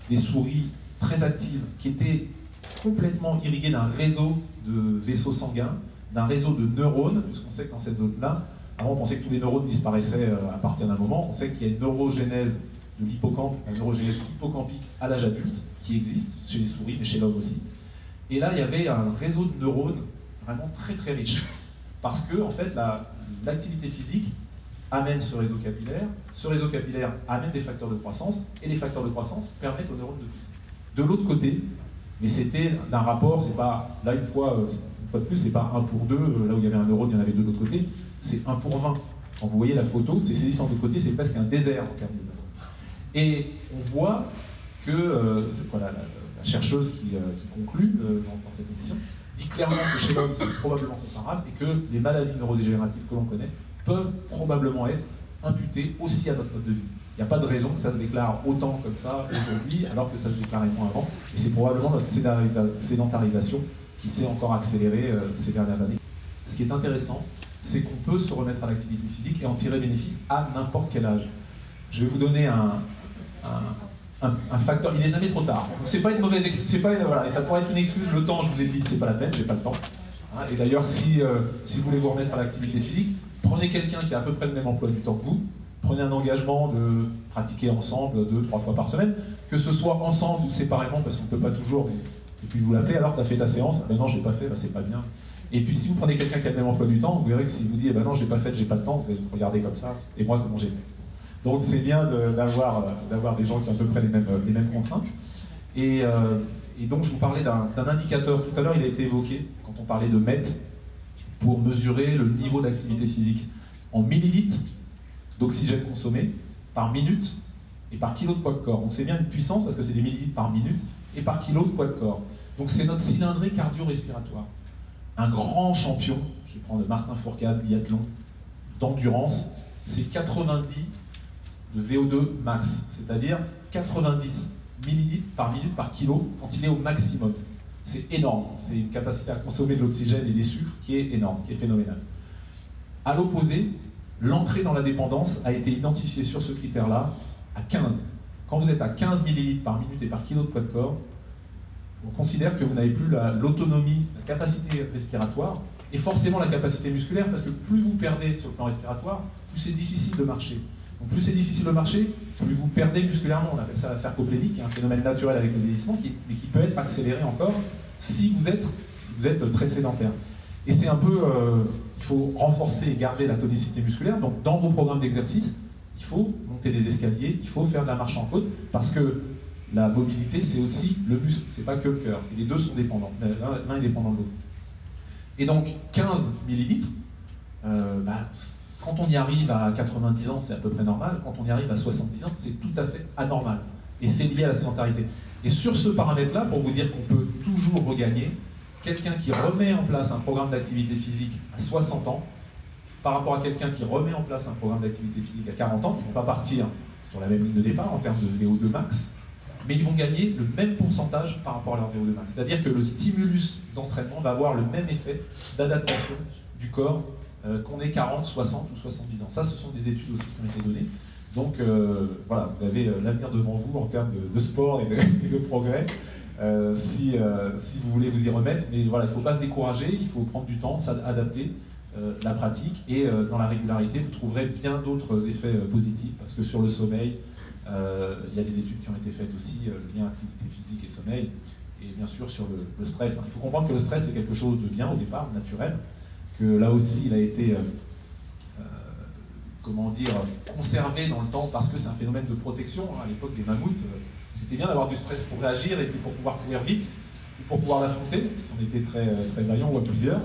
des souris très actives, qui étaient complètement irriguées d'un réseau de vaisseaux sanguins, d'un réseau de neurones, puisqu'on sait que dans cette zone-là, avant on pensait que tous les neurones disparaissaient à partir d'un moment, on sait qu'il y a une neurogénèse de l'hippocampe, la neurogénèse hippocampique à l'âge adulte, qui existe chez les souris, mais chez l'homme aussi. Et là, il y avait un réseau de neurones vraiment très très riche. Parce que, en fait, l'activité physique amène ce réseau capillaire amène des facteurs de croissance, et les facteurs de croissance permettent aux neurones de pousser. De l'autre côté, mais c'était d'un rapport, c'est pas, là une fois de plus, c'est pas 1 pour 2, là où il y avait un neurone, il y en avait 2 de l'autre côté, c'est 1 pour 20. Quand vous voyez la photo, c'est saisissant de l'autre côté, c'est presque un désert en termes de neurones. Et on voit que, la chercheuse qui conclut dans cette émission, dit clairement que chez l'homme c'est probablement comparable et que les maladies neurodégénératives que l'on connaît peuvent probablement être imputées aussi à notre mode de vie. Il n'y a pas de raison que ça se déclare autant comme ça aujourd'hui alors que ça se déclarait moins avant. Et c'est probablement notre sédentarisation qui s'est encore accélérée ces dernières années. Ce qui est intéressant, c'est qu'on peut se remettre à l'activité physique et en tirer bénéfice à n'importe quel âge. Je vais vous donner un facteur, il n'est jamais trop tard. C'est pas une mauvaise excuse, voilà, et ça pourrait être une excuse, le temps, je vous l'ai dit, c'est pas la peine, j'ai pas le temps. Et d'ailleurs, si vous voulez vous remettre à l'activité physique, prenez quelqu'un qui a à peu près le même emploi du temps que vous, prenez un engagement de pratiquer ensemble 2-3 fois par semaine, que ce soit ensemble ou séparément, parce qu'on ne peut pas toujours, et puis vous l'appelez, alors tu as fait ta séance, ben non, je l'ai pas fait, ben c'est pas bien. Et puis si vous prenez quelqu'un qui a le même emploi du temps, vous verrez que s'il vous dit, ben non, je l'ai pas fait, j'ai pas le temps, vous allez me regarder comme ça, et moi, comment j'ai fait. Donc c'est bien d'avoir des gens qui ont à peu près les mêmes contraintes. Et donc je vous parlais d'un indicateur, tout à l'heure il a été évoqué, quand on parlait de MET, pour mesurer le niveau d'activité physique en millilitres d'oxygène consommé par minute et par kilo de poids de corps. Donc c'est bien une puissance parce que c'est des millilitres par minute et par kilo de poids de corps. Donc c'est notre cylindrée cardio-respiratoire. Un grand champion, je vais prendre Martin Fourcade, biathlon, d'endurance, c'est 90 de VO2 max, c'est-à-dire 90 millilitres par minute par kilo quand il est au maximum. C'est énorme, c'est une capacité à consommer de l'oxygène et des sucres qui est énorme, qui est phénoménale. À l'opposé, l'entrée dans la dépendance a été identifiée sur ce critère-là à 15. Quand vous êtes à 15 millilitres par minute et par kilo de poids de corps, on considère que vous n'avez plus l'autonomie, la capacité respiratoire, et forcément la capacité musculaire, parce que plus vous perdez sur le plan respiratoire, plus c'est difficile de marcher. Donc plus c'est difficile de marcher, plus vous perdez musculairement. On appelle ça la sarcoplénie, qui est un phénomène naturel avec le vieillissement, mais qui peut être accéléré encore si vous êtes très sédentaire. Et c'est un peu, il faut renforcer et garder la tonicité musculaire. Donc dans vos programmes d'exercice, il faut monter des escaliers, il faut faire de la marche en côte, parce que la mobilité, c'est aussi le muscle, c'est pas que le cœur. Et les deux sont dépendants, l'un est dépendant de l'autre. Et donc 15 millilitres, quand on y arrive à 90 ans, c'est à peu près normal. Quand on y arrive à 70 ans, c'est tout à fait anormal. Et c'est lié à la sédentarité. Et sur ce paramètre-là, pour vous dire qu'on peut toujours regagner, quelqu'un qui remet en place un programme d'activité physique à 60 ans, par rapport à quelqu'un qui remet en place un programme d'activité physique à 40 ans, ils ne vont pas partir sur la même ligne de départ en termes de VO2 max, mais ils vont gagner le même pourcentage par rapport à leur VO2 max. C'est-à-dire que le stimulus d'entraînement va avoir le même effet d'adaptation du corps qu'on ait 40, 60 ou 70 ans. Ça, ce sont des études aussi qui ont été données. Donc voilà, vous avez l'avenir devant vous en termes de sport et de progrès, si vous voulez vous y remettre. Mais voilà, il ne faut pas se décourager, il faut prendre du temps, s'adapter la pratique. Et dans la régularité, vous trouverez bien d'autres effets positifs, parce que sur le sommeil, il y a des études qui ont été faites aussi, le lien activité physique et sommeil, et bien sûr sur le stress. Il faut comprendre que le stress est quelque chose de bien au départ, naturel, que là aussi il a été conservé dans le temps parce que c'est un phénomène de protection. À l'époque des mammouths, c'était bien d'avoir du stress pour réagir et puis pour pouvoir courir vite, ou pour pouvoir l'affronter, si on était très, très vaillant ou à plusieurs.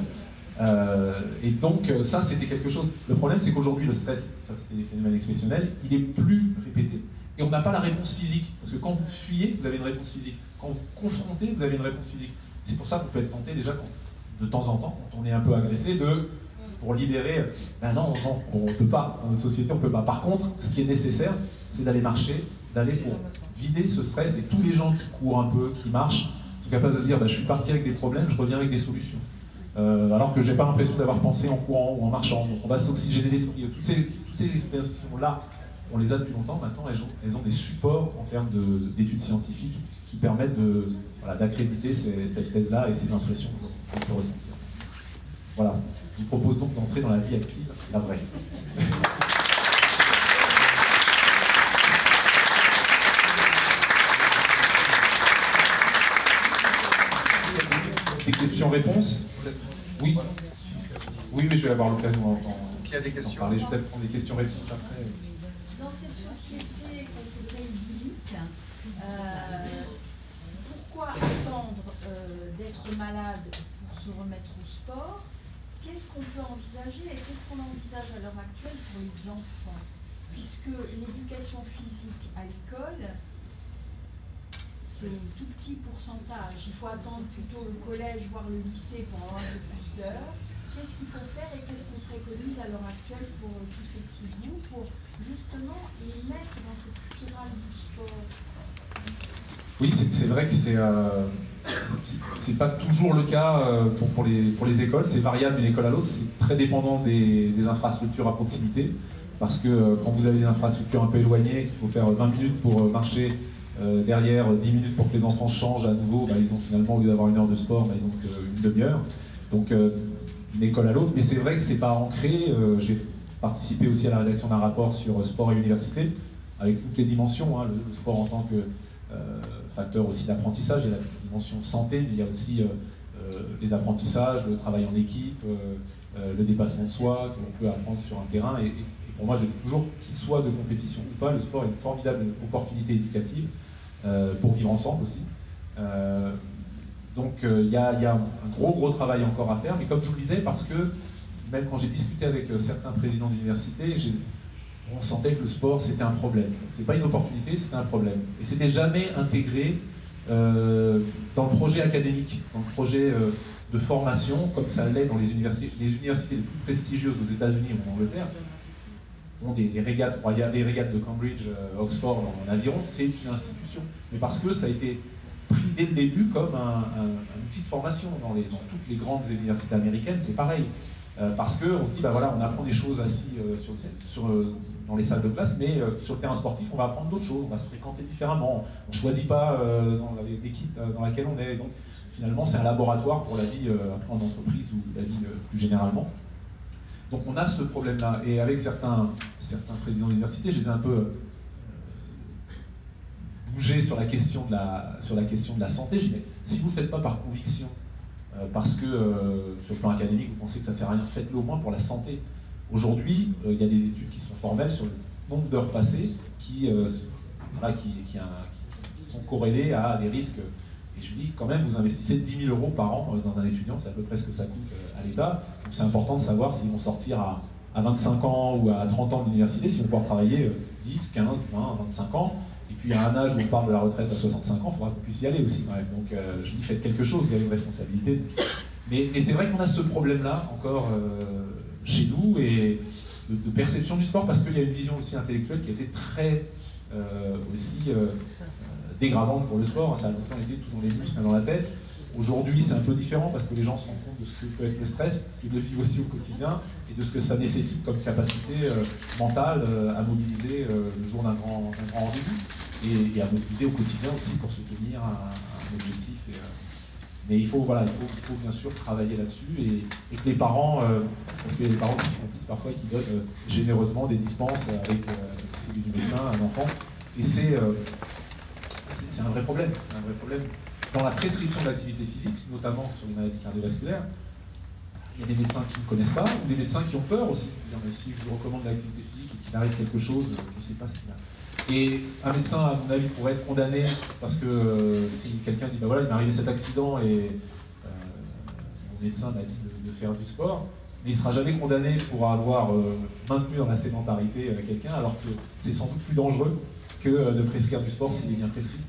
Et donc ça c'était quelque chose. Le problème c'est qu'aujourd'hui le stress, ça c'était des phénomènes exceptionnels, il est plus répété. Et on n'a pas la réponse physique, parce que quand vous fuyez, vous avez une réponse physique. Quand vous confrontez, vous avez une réponse physique. C'est pour ça qu'on peut être tenté déjà de temps en temps, quand on est un peu agressé, pour libérer, non, on ne peut pas, dans notre société on ne peut pas. Par contre, ce qui est nécessaire, c'est d'aller marcher, d'aller pour vider ce stress, et tous les gens qui courent un peu, qui marchent, sont capables de se dire, je suis parti avec des problèmes, je reviens avec des solutions. Alors que je n'ai pas l'impression d'avoir pensé en courant ou en marchant. Donc on va s'oxygéner l'esprit. Toutes ces expressions-là, on les a depuis longtemps. Maintenant, elles ont des supports en termes d'études scientifiques qui permettent d'accréditer cette thèse-là et ces impressions qu'on peut ressentir. Voilà. Je vous propose donc d'entrer dans la vie active, la vraie. Des questions-réponses? Oui. Oui, je vais avoir l'occasion d'en parler. Je vais peut-être prendre des questions-réponses après. Dans cette société qu'on voudrait idyllique, pourquoi attendre d'être malade pour se remettre au sport? Qu'est-ce qu'on peut envisager et qu'est-ce qu'on envisage à l'heure actuelle pour les enfants? Puisque l'éducation physique à l'école, c'est un tout petit pourcentage. Il faut attendre plutôt le collège, voire le lycée pour avoir un peu plus d'heures. Qu'est-ce qu'il faut faire et qu'est-ce qu'on préconise à l'heure actuelle pour tous ces petits bouts, pour justement les mettre dans cette spirale du sport? Oui, c'est vrai que c'est pas toujours le cas pour les écoles. C'est variable d'une école à l'autre. C'est très dépendant des infrastructures à proximité. Parce que quand vous avez des infrastructures un peu éloignées, qu'il faut faire 20 minutes pour marcher, derrière 10 minutes pour que les enfants changent à nouveau, ils ont finalement, au lieu d'avoir une heure de sport, ils ont qu'une demi-heure. Donc une école à l'autre. Mais c'est vrai que c'est pas ancré. J'ai participé aussi à la rédaction d'un rapport sur sport et université, avec toutes les dimensions, le sport en tant que facteur aussi d'apprentissage, il y a la dimension santé, mais il y a aussi les apprentissages, le travail en équipe, le dépassement de soi que l'on peut apprendre sur un terrain. Et pour moi, je dis toujours, qu'il soit de compétition ou pas, le sport est une formidable opportunité éducative pour vivre ensemble aussi. Donc il y a un gros travail encore à faire, mais comme je vous le disais, parce que même quand j'ai discuté avec certains présidents d'université, on sentait que le sport c'était un problème. C'est pas une opportunité, c'était un problème. Et c'était jamais intégré dans le projet académique, dans le projet de formation, comme ça l'est dans les universités. Les universités les plus prestigieuses aux États-Unis ou en Angleterre ont des régates royales, les régates de Cambridge, Oxford en aviron, c'est une institution. Mais parce que ça a été pris dès le début comme un outil de formation dans toutes les grandes universités américaines, c'est pareil. Parce qu'on se dit, bah voilà, on apprend des choses assis dans les salles de classe, mais sur le terrain sportif, on va apprendre d'autres choses, on va se fréquenter différemment, on ne choisit pas dans l'équipe dans laquelle on est. Donc finalement, c'est un laboratoire pour la vie en entreprise ou la vie plus généralement. Donc on a ce problème-là. Et avec certains présidents d'université, je les ai un peu bougés sur la question de la santé. Je dis, mais si vous ne le faites pas par conviction, parce que sur le plan académique, vous pensez que ça ne sert à rien, faites-le au moins pour la santé. Aujourd'hui, il y a des études qui sont formelles sur le nombre d'heures passées qui sont corrélées à des risques. Et je dis, quand même, vous investissez 10 000 € par an dans un étudiant, c'est à peu près ce que ça coûte à l'État. Donc c'est important de savoir s'ils vont sortir à 25 ans ou à 30 ans de l'université, s'ils vont pouvoir travailler 10, 15, 20, 25 ans. Et puis à un âge où on parle de la retraite à 65 ans, il faudra qu'on puisse y aller aussi quand même. Donc je dis, faites quelque chose, il y a une responsabilité. Mais c'est vrai qu'on a ce problème-là encore chez nous, et de perception du sport, parce qu'il y a une vision aussi intellectuelle qui a été très dégradante pour le sport. Ça a longtemps été tout dans les muscles, dans la tête. Aujourd'hui, c'est un peu différent parce que les gens se rendent compte de ce que peut être le stress, ce qu'ils le vivent aussi au quotidien, et de ce que ça nécessite comme capacité mentale à mobiliser le jour d'un grand rendez-vous, et à mobiliser au quotidien aussi pour se tenir à un objectif. Mais il faut bien sûr travailler là-dessus, et que les parents, parce qu'il y a des parents qui sont complices parfois et qui donnent généreusement des dispenses avec du médecin à un enfant, et c'est un vrai problème. C'est un vrai problème. Dans la prescription de l'activité physique, notamment sur les maladies cardiovasculaires, il y a des médecins qui ne connaissent pas, ou des médecins qui ont peur aussi. Dire, mais si je vous recommande l'activité physique et qu'il arrive quelque chose, je ne sais pas ce qu'il a. Et un médecin, à mon avis, pourrait être condamné parce que si quelqu'un dit, bah voilà, il m'est arrivé cet accident et mon médecin m'a dit de faire du sport, mais il ne sera jamais condamné pour avoir maintenu dans la sédentarité quelqu'un, alors que c'est sans doute plus dangereux que de prescrire du sport s'il est bien prescrit.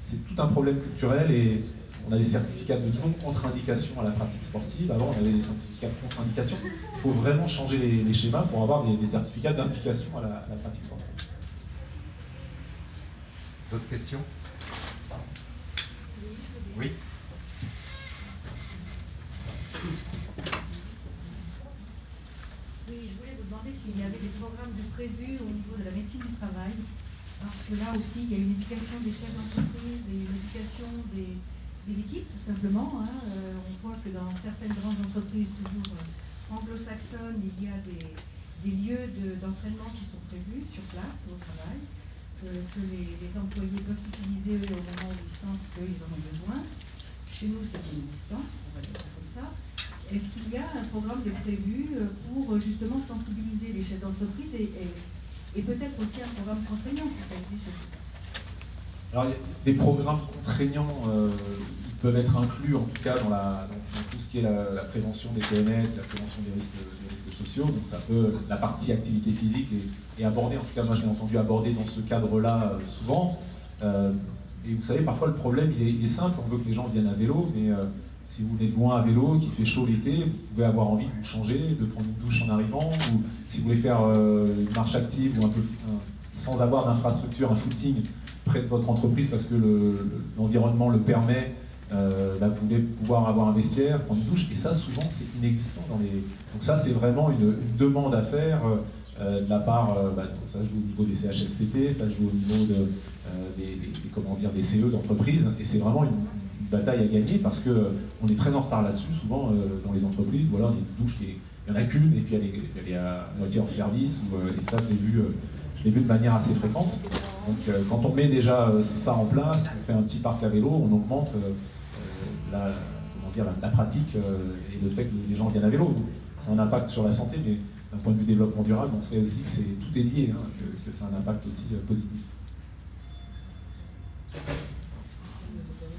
C'est tout un problème culturel, et on a des certificats de non-contre-indication à la pratique sportive. Avant, on avait des certificats de contre-indication. Il faut vraiment changer les schémas pour avoir des certificats d'indication à la pratique sportive. D'autres questions? Oui. Oui, je voulais vous demander s'il y avait des programmes de prévus au niveau de la médecine du travail, parce que là aussi, il y a une éducation des chefs d'entreprise et une éducation des équipes, tout simplement. On voit que dans certaines grandes entreprises, toujours anglo-saxonnes, il y a des lieux d'entraînement qui sont prévus sur place, au travail, que les employés peuvent utiliser au moment où ils sentent qu'ils en ont besoin. Chez nous, c'est inexistant, on va dire ça comme ça. Est-ce qu'il y a un programme de prévu pour justement sensibiliser les chefs d'entreprise et peut-être aussi un programme contraignant, si ça existe? Alors, il y a des programmes contraignants, ils peuvent être inclus en tout cas dans tout ce qui est la prévention des PMS, la prévention des risques sociaux. Donc ça peut, la partie activité physique est abordée, en tout cas moi je l'ai entendu aborder dans ce cadre-là souvent. Et vous savez, parfois le problème il est simple, on veut que les gens viennent à vélo, mais si vous venez de loin à vélo, qu'il fait chaud l'été, vous pouvez avoir envie de vous changer, de prendre une douche en arrivant, ou si vous voulez faire une marche active ou un peu sans avoir d'infrastructure, un footing près de votre entreprise parce que l'environnement le permet, vous voulez pouvoir avoir un vestiaire, prendre une douche, et ça souvent c'est inexistant dans les... Donc ça c'est vraiment une demande à faire de la part, ça joue au niveau des CHSCT, ça joue au niveau des CE d'entreprise, et c'est vraiment une bataille à gagner parce qu'on est très en retard là-dessus, souvent dans les entreprises, voilà, il y a une douche il n'y en a qu'une, et puis elle est à moitié hors service, et ça je l'ai vu de manière assez fréquente. Donc quand on met déjà ça en place, on fait un petit parc à vélo, on augmente la pratique et le fait que les gens viennent à vélo. Ça a un impact sur la santé, mais d'un point de vue développement durable, on sait aussi que tout est lié, que ça a un impact aussi positif.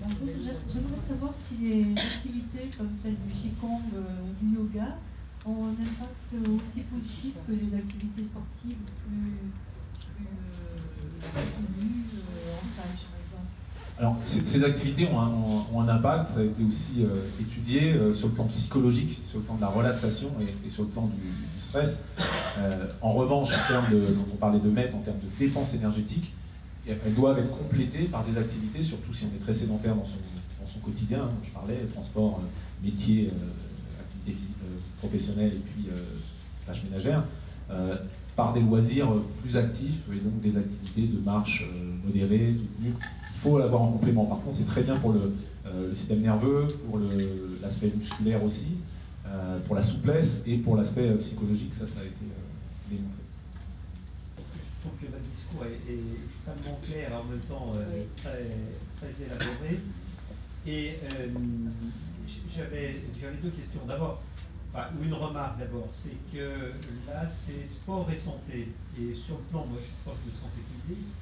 Bonjour, j'aimerais savoir si les activités comme celle du Qigong ou du yoga ont un impact aussi positif que les activités sportives plus connues en salle, par exemple. Alors, ces activités ont un impact, ça a été aussi étudié sur le plan psychologique, sur le plan de la relaxation et sur le plan du stress. En revanche, en termes dont on parlait de MET, en termes de dépenses énergétiques, elles doivent être complétées par des activités, surtout si on est très sédentaire dans son quotidien. Je parlais transport, métier, activité activité professionnelle et puis tâches ménagères, par des loisirs plus actifs et donc des activités de marche modérées, soutenues. Il faut l'avoir en complément. Par contre, c'est très bien pour le système nerveux, pour l'aspect musculaire aussi, pour la souplesse et pour l'aspect psychologique. Ça a été démontré. Je trouve que votre discours est extrêmement clair et en même temps très élaboré. Et j'avais deux questions. D'abord, ou une remarque d'abord, c'est que là c'est sport et santé. Et sur le plan, moi je suis prof de santé publique,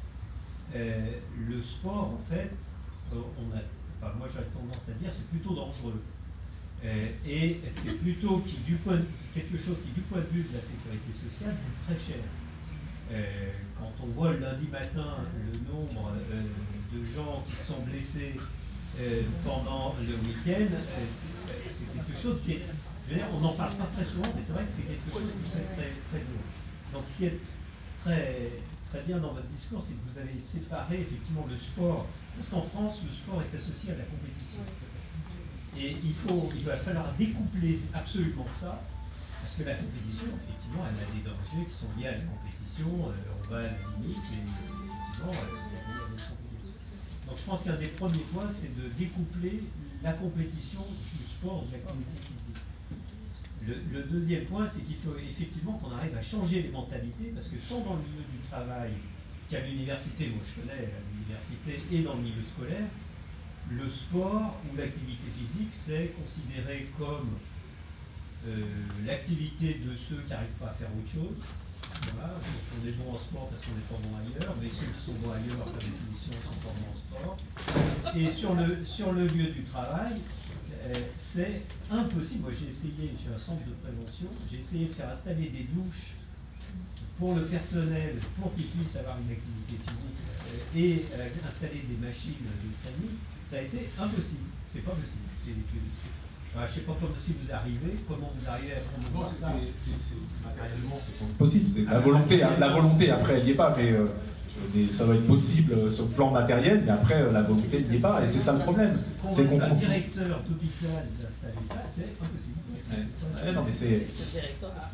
le sport en fait, moi j'aurais tendance à dire c'est plutôt dangereux. Et c'est plutôt quelque chose qui du point de vue de la sécurité sociale coûte très cher. Quand on voit le lundi matin le nombre de gens qui sont blessés pendant le week-end, c'est quelque chose qui est... On n'en parle pas très souvent, mais c'est vrai que c'est quelque chose qui reste très, très lourd. Donc ce qui est très, très bien dans votre discours, c'est que vous avez séparé effectivement le sport, parce qu'en France, le sport est associé à la compétition. Et il va falloir découpler absolument ça, parce que la compétition, effectivement, elle a des dangers qui sont liés à la compétition, on va à la limite, et effectivement, il y a des compétitions. Donc je pense qu'un des premiers points, c'est de découpler la compétition du sport, de l'activité physique. Le deuxième point, c'est qu'il faut effectivement qu'on arrive à changer les mentalités, parce que tant dans le milieu du travail qu'à l'université, moi je connais à l'université, et dans le milieu scolaire, le sport ou l'activité physique, c'est considéré comme l'activité de ceux qui n'arrivent pas à faire autre chose. Voilà, donc on est bon en sport parce qu'on n'est pas bon ailleurs, mais ceux qui sont bons ailleurs, par définition, sont pas bons en sport. Et sur le lieu du travail, c'est impossible. Moi j'ai un centre de prévention, j'ai essayé de faire installer des douches pour le personnel, pour qu'ils puissent avoir une activité physique et installer des machines de training. Ça a été impossible, c'est pas possible. Je ne sais pas comment si vous arrivez, comment vous arrivez à promouvoir ça. Matériellement, c'est possible. La volonté, après, elle n'y est pas, mais ça va être possible sur le plan matériel, mais après, la volonté n'y est pas, et c'est ça le problème. C'est qu'on un directeur d'hôpital d'installer ça, c'est impossible. Non, mais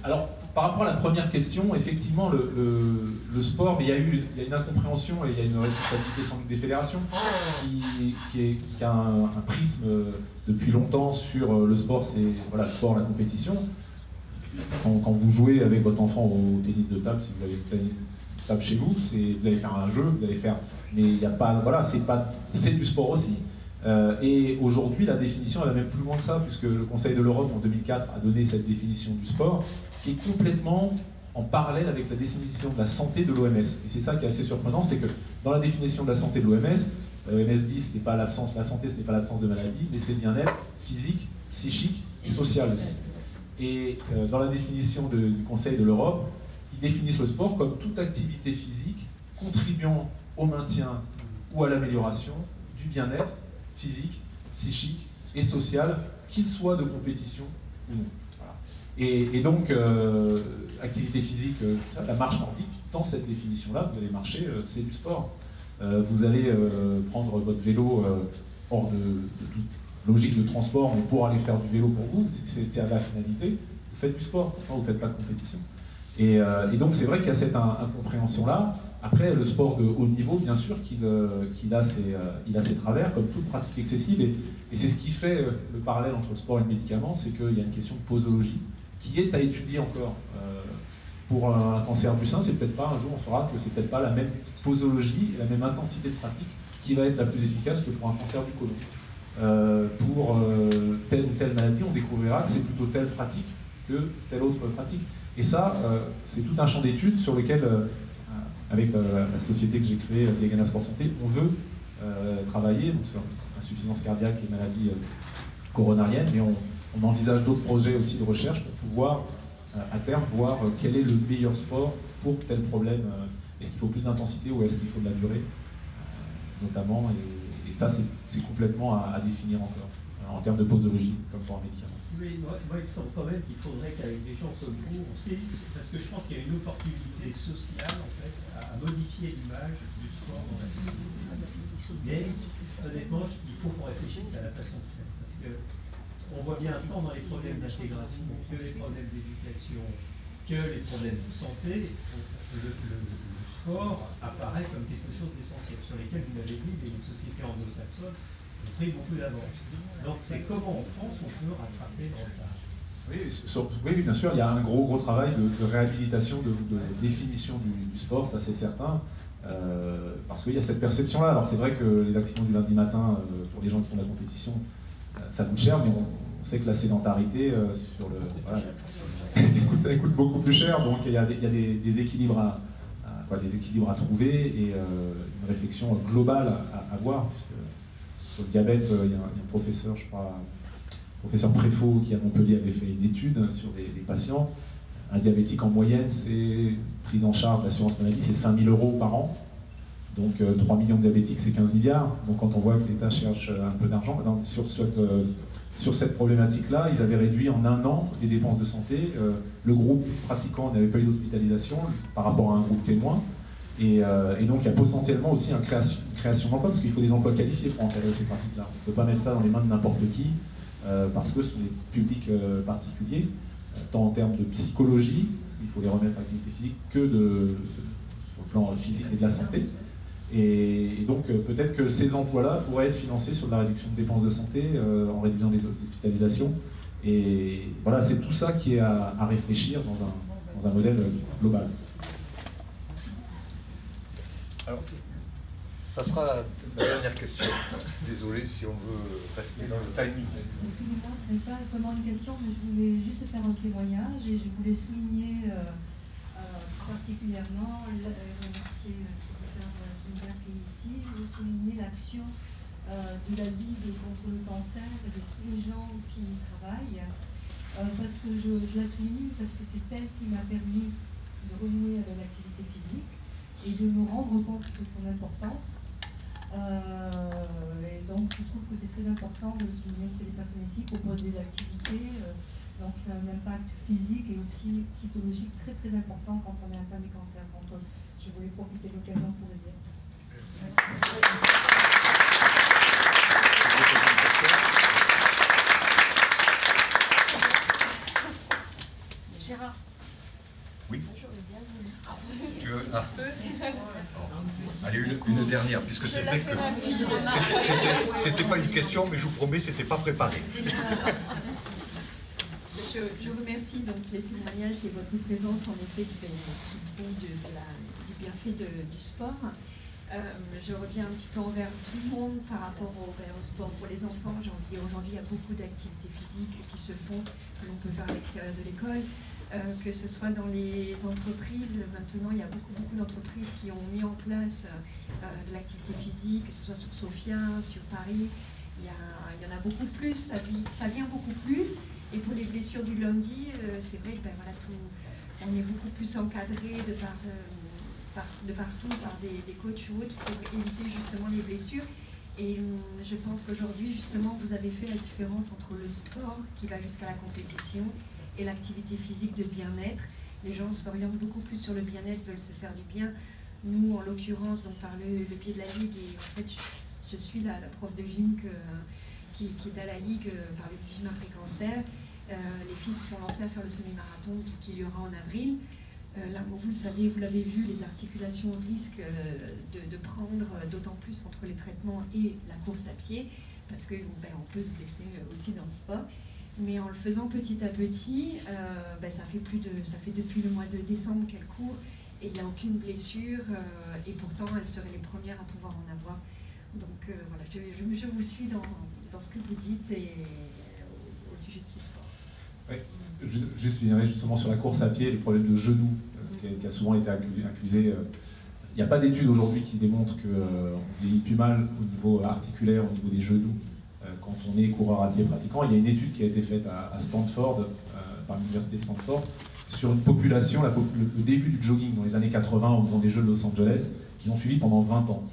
alors, par rapport à la première question, effectivement, le sport, il y a une incompréhension et il y a une responsabilité sans doute des fédérations qui a un prisme depuis longtemps sur le sport, c'est le sport, la compétition. Quand vous jouez avec votre enfant au tennis de table, si vous avez une table chez vous, vous allez faire un jeu, mais il n'y a pas, c'est du sport aussi. Et aujourd'hui, la définition, elle va même plus loin que ça, puisque le Conseil de l'Europe, en 2004, a donné cette définition du sport, qui est complètement en parallèle avec la définition de la santé de l'OMS. Et c'est ça qui est assez surprenant, c'est que dans la définition de la santé de l'OMS, l'OMS dit que la santé, ce n'est pas l'absence de maladie, mais c'est le bien-être physique, psychique et social aussi. Et dans la définition du Conseil de l'Europe, ils définissent le sport comme toute activité physique contribuant au maintien ou à l'amélioration du bien-être physique, psychique et social, qu'il soit de compétition ou non. Voilà. Et donc, activité physique, la marche nordique, dans cette définition-là, vous allez marcher, c'est du sport. Vous allez prendre votre vélo hors de toute logique de transport, mais pour aller faire du vélo pour vous, c'est à la finalité, vous faites du sport, vous ne faites pas de compétition. Et donc c'est vrai qu'il y a cette incompréhension-là. Après, le sport de haut niveau, bien sûr, qu'il a ses travers, comme toute pratique excessive, et c'est ce qui fait le parallèle entre le sport et le médicament, c'est qu'il y a une question de posologie qui est à étudier encore. Pour un cancer du sein, c'est peut-être pas, un jour on saura que c'est peut-être pas la même posologie et la même intensité de pratique qui va être la plus efficace que pour un cancer du côlon. Pour telle ou telle maladie, on découvrira que c'est plutôt telle pratique que telle autre pratique. Et ça, c'est tout un champ d'études sur lequel, avec la société que j'ai créée, Diagana Sport Santé, on veut travailler donc sur insuffisance cardiaque et maladies coronariennes, mais on envisage d'autres projets aussi de recherche pour pouvoir, à terme, voir quel est le meilleur sport pour tel problème. Est-ce qu'il faut plus d'intensité ou est-ce qu'il faut de la durée, notamment, et ça, c'est complètement à définir encore, en termes de posologie, comme pour un médicament. Oui, moi, il me semble quand même qu'il faudrait qu'avec des gens comme vous, on saisisse, parce que je pense qu'il y a une opportunité sociale, en fait, à modifier l'image du sport dans la société. Mais, honnêtement, il faut qu'on réfléchisse à la façon de faire, parce que on voit bien tant dans les problèmes d'intégration que les problèmes d'éducation, que les problèmes de santé, le sport apparaît comme quelque chose d'essentiel, sur lesquels, vous l'avez dit, les sociétés anglo-saxonnes ont pris beaucoup d'avance. Donc c'est comment en France on peut rattraper le retard. Oui, bien sûr, il y a un gros travail de réhabilitation, de définition du sport, ça c'est certain, parce qu'il y a cette perception-là. Alors c'est vrai que les accidents du lundi matin, pour les gens qui font de la compétition, ça coûte cher, mais on sait que la sédentarité elle coûte beaucoup plus cher, donc il y a des équilibres à trouver et une réflexion globale à avoir. Puisque sur le diabète, il y a un professeur, je crois, professeur Préfaux, qui à Montpellier avait fait une étude sur des patients. Un diabétique en moyenne, c'est prise en charge d'assurance maladie, c'est 5 000 € par an. Donc 3 millions de diabétiques, c'est 15 milliards. Donc quand on voit que l'État cherche un peu d'argent, sur cette problématique-là, ils avaient réduit en 1 an les dépenses de santé. Le groupe pratiquant n'avait pas eu d'hospitalisation par rapport à un groupe témoin. Et donc il y a potentiellement aussi une création d'emplois, parce qu'il faut des emplois qualifiés pour encadrer ces pratiques-là. On ne peut pas mettre ça dans les mains de n'importe qui, parce que ce sont des publics particuliers, tant en termes de psychologie, il faut les remettre à l'activité physique, que sur le plan physique et de la santé. Et donc peut-être que ces emplois-là pourraient être financés sur de la réduction de dépenses de santé, en réduisant les hospitalisations. Et voilà, c'est tout ça qui est à réfléchir dans un modèle global. Alors, ça sera la dernière question. Désolé si on veut rester dans le timing. Excusez-moi, ce n'est pas vraiment une question, mais je voulais juste faire un témoignage et je voulais souligner particulièrement, remercier le professeur Gilbert qui est ici, je veux souligner l'action de la Ligue contre le cancer et de tous les gens qui y travaillent, parce que je la souligne parce que c'est elle qui m'a permis de renouer avec l'activité physique et de me rendre compte de son importance. Et donc je trouve que c'est très important de souligner que les personnes ici proposent des activités, donc ça a un impact physique et aussi psychologique très très important quand on est atteint du cancer. Donc je voulais profiter de l'occasion pour le dire. Gérard. Oui. J'aurais bien voulu. Tu veux Allez, une dernière, puisque c'est vrai que c'était pas une question, mais je vous promets, c'était pas préparé. Je remercie donc les témoignages et votre présence en effet qui font du bienfait du sport. Je reviens un petit peu envers tout le monde par rapport au sport pour les enfants. J'ai envie de dire aujourd'hui il y a beaucoup d'activités physiques qui se font, que l'on peut faire à l'extérieur de l'école. Que ce soit dans les entreprises, maintenant il y a beaucoup d'entreprises qui ont mis en place de l'activité physique, que ce soit sur Sofia, sur Paris, il y en a beaucoup plus, ça vient beaucoup plus. Et pour les blessures du lundi, c'est vrai que on est beaucoup plus encadré de partout par des coachs ou autres pour éviter justement les blessures. Et je pense qu'aujourd'hui justement vous avez fait la différence entre le sport qui va jusqu'à la compétition et l'activité physique de bien-être. Les gens s'orientent beaucoup plus sur le bien-être, veulent se faire du bien. Nous, en l'occurrence, donc par le biais de la Ligue, et en fait, je suis la prof de gym qui est à la Ligue par le gym après cancer. Les filles se sont lancées à faire le semi-marathon qu'il y aura en avril. Là, vous le savez, vous l'avez vu, les articulations risquent de prendre d'autant plus entre les traitements et la course à pied, parce qu'on peut se blesser aussi dans le sport. Mais en le faisant petit à petit, ça fait depuis le mois de décembre qu'elle court et il n'y a aucune blessure et pourtant elles seraient les premières à pouvoir en avoir. Donc voilà, je vous suis dans ce que vous dites et au sujet de ce sport. Oui, je finirai justement sur la course à pied, les problèmes de genoux, qui a souvent été accusé. Il n'y a pas d'études aujourd'hui qui démontrent qu'on vieillit plus mal au niveau articulaire, au niveau des genoux, quand on est coureur à pied pratiquant. Il y a une étude qui a été faite à Stanford, par l'université de Stanford, sur une population, le début du jogging dans les années 80 au moment des Jeux de Los Angeles, qu'ils ont suivi pendant 20 ans.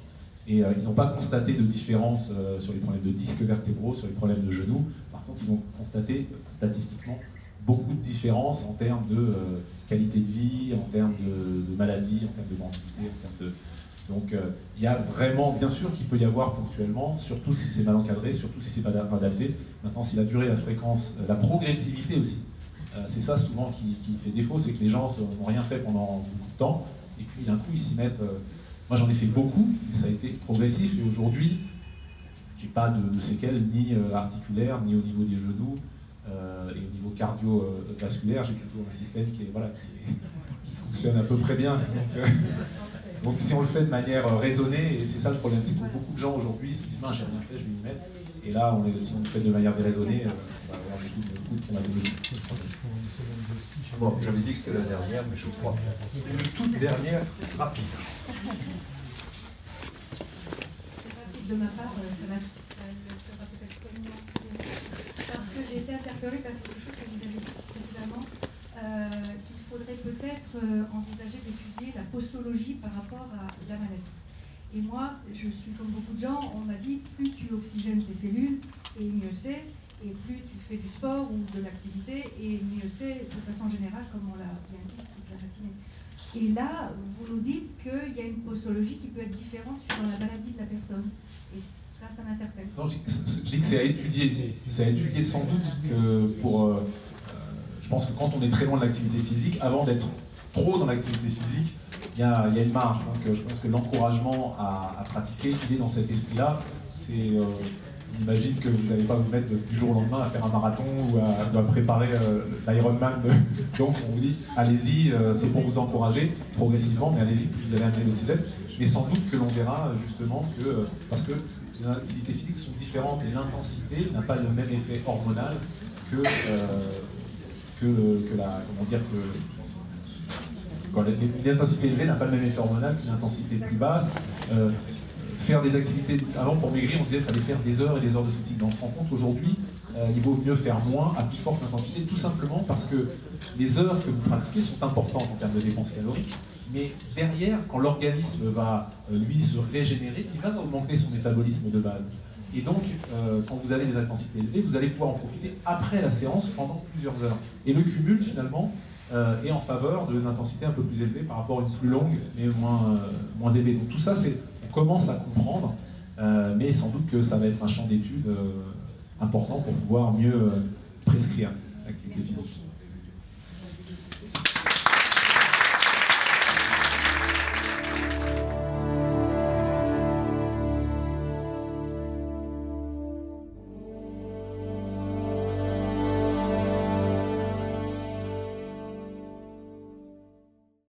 Et ils n'ont pas constaté de différence sur les problèmes de disques vertébraux, sur les problèmes de genoux. Par contre, ils ont constaté statistiquement beaucoup de différences en termes de qualité de vie, en termes de maladies, en termes de morbidité, en termes Donc il y a vraiment, bien sûr qu'il peut y avoir ponctuellement, surtout si c'est mal encadré, surtout si c'est pas adapté. Maintenant, si la durée, la fréquence, la progressivité aussi, c'est ça souvent qui fait défaut, c'est que les gens n'ont rien fait pendant beaucoup de temps, et puis d'un coup ils s'y mettent. Moi j'en ai fait beaucoup, mais ça a été progressif, et aujourd'hui, j'ai pas de séquelles ni articulaires, ni au niveau des genoux, et au niveau cardiovasculaire, j'ai plutôt un système qui fonctionne à peu près bien. Donc si on le fait de manière raisonnée, et c'est ça le problème, c'est que beaucoup de gens aujourd'hui se disent « j'ai rien fait, je vais y mettre ». Et là, si on le fait de manière déraisonnée, on va avoir beaucoup de traumatologie. Bon, j'avais dit que c'était la dernière, mais je crois. Une toute dernière, rapide. C'est rapide de ma part, ça sera peut-être commun. Parce que j'ai été interpellée par quelque chose que vous avez dit précédemment, qu'il faudrait peut-être envisager d'étudier la postologie par rapport à la maladie. Et moi, je suis comme beaucoup de gens, on m'a dit, plus tu oxygènes tes cellules, et mieux c'est, et plus tu fais du sport ou de l'activité, et mieux c'est, de façon générale, comme on l'a bien dit, toute la matinée. Et là, vous nous dites qu'il y a une postologie qui peut être différente suivant la maladie de la personne. Et ça m'interpelle. Non, je dis que c'est à étudier. C'est à étudier sans doute que pour... je pense que quand on est très loin de l'activité physique, avant d'être trop dans l'activité physique, il y a une marge. Donc je pense que l'encouragement à pratiquer, il est dans cet esprit-là. On imagine que vous n'allez pas vous mettre du jour au lendemain à faire un marathon ou à préparer l'Ironman. Donc on vous dit, allez-y, c'est pour vous encourager progressivement, mais allez-y, plus vous allez amener l'oxygène. Mais sans doute que l'on verra justement que, parce que les activités physiques sont différentes et l'intensité n'a pas le même effet hormonal que l'intensité élevée n'a pas le même effet hormonal qu'une intensité plus basse. Faire des activités, avant pour maigrir, on disait qu'il fallait faire des heures et des heures de fatigue. On se rend compte aujourd'hui, il vaut mieux faire moins à plus forte intensité, tout simplement parce que les heures que vous pratiquez sont importantes en termes de dépenses caloriques, mais derrière, quand l'organisme va, lui, se régénérer, il va augmenter son métabolisme de base. Et donc, quand vous avez des intensités élevées, vous allez pouvoir en profiter après la séance pendant plusieurs heures. Et le cumul, finalement, est en faveur d'une intensité un peu plus élevée par rapport à une plus longue, mais moins élevée. Donc tout ça, on commence à comprendre, mais sans doute que ça va être un champ d'études important pour pouvoir mieux prescrire l'activité physique.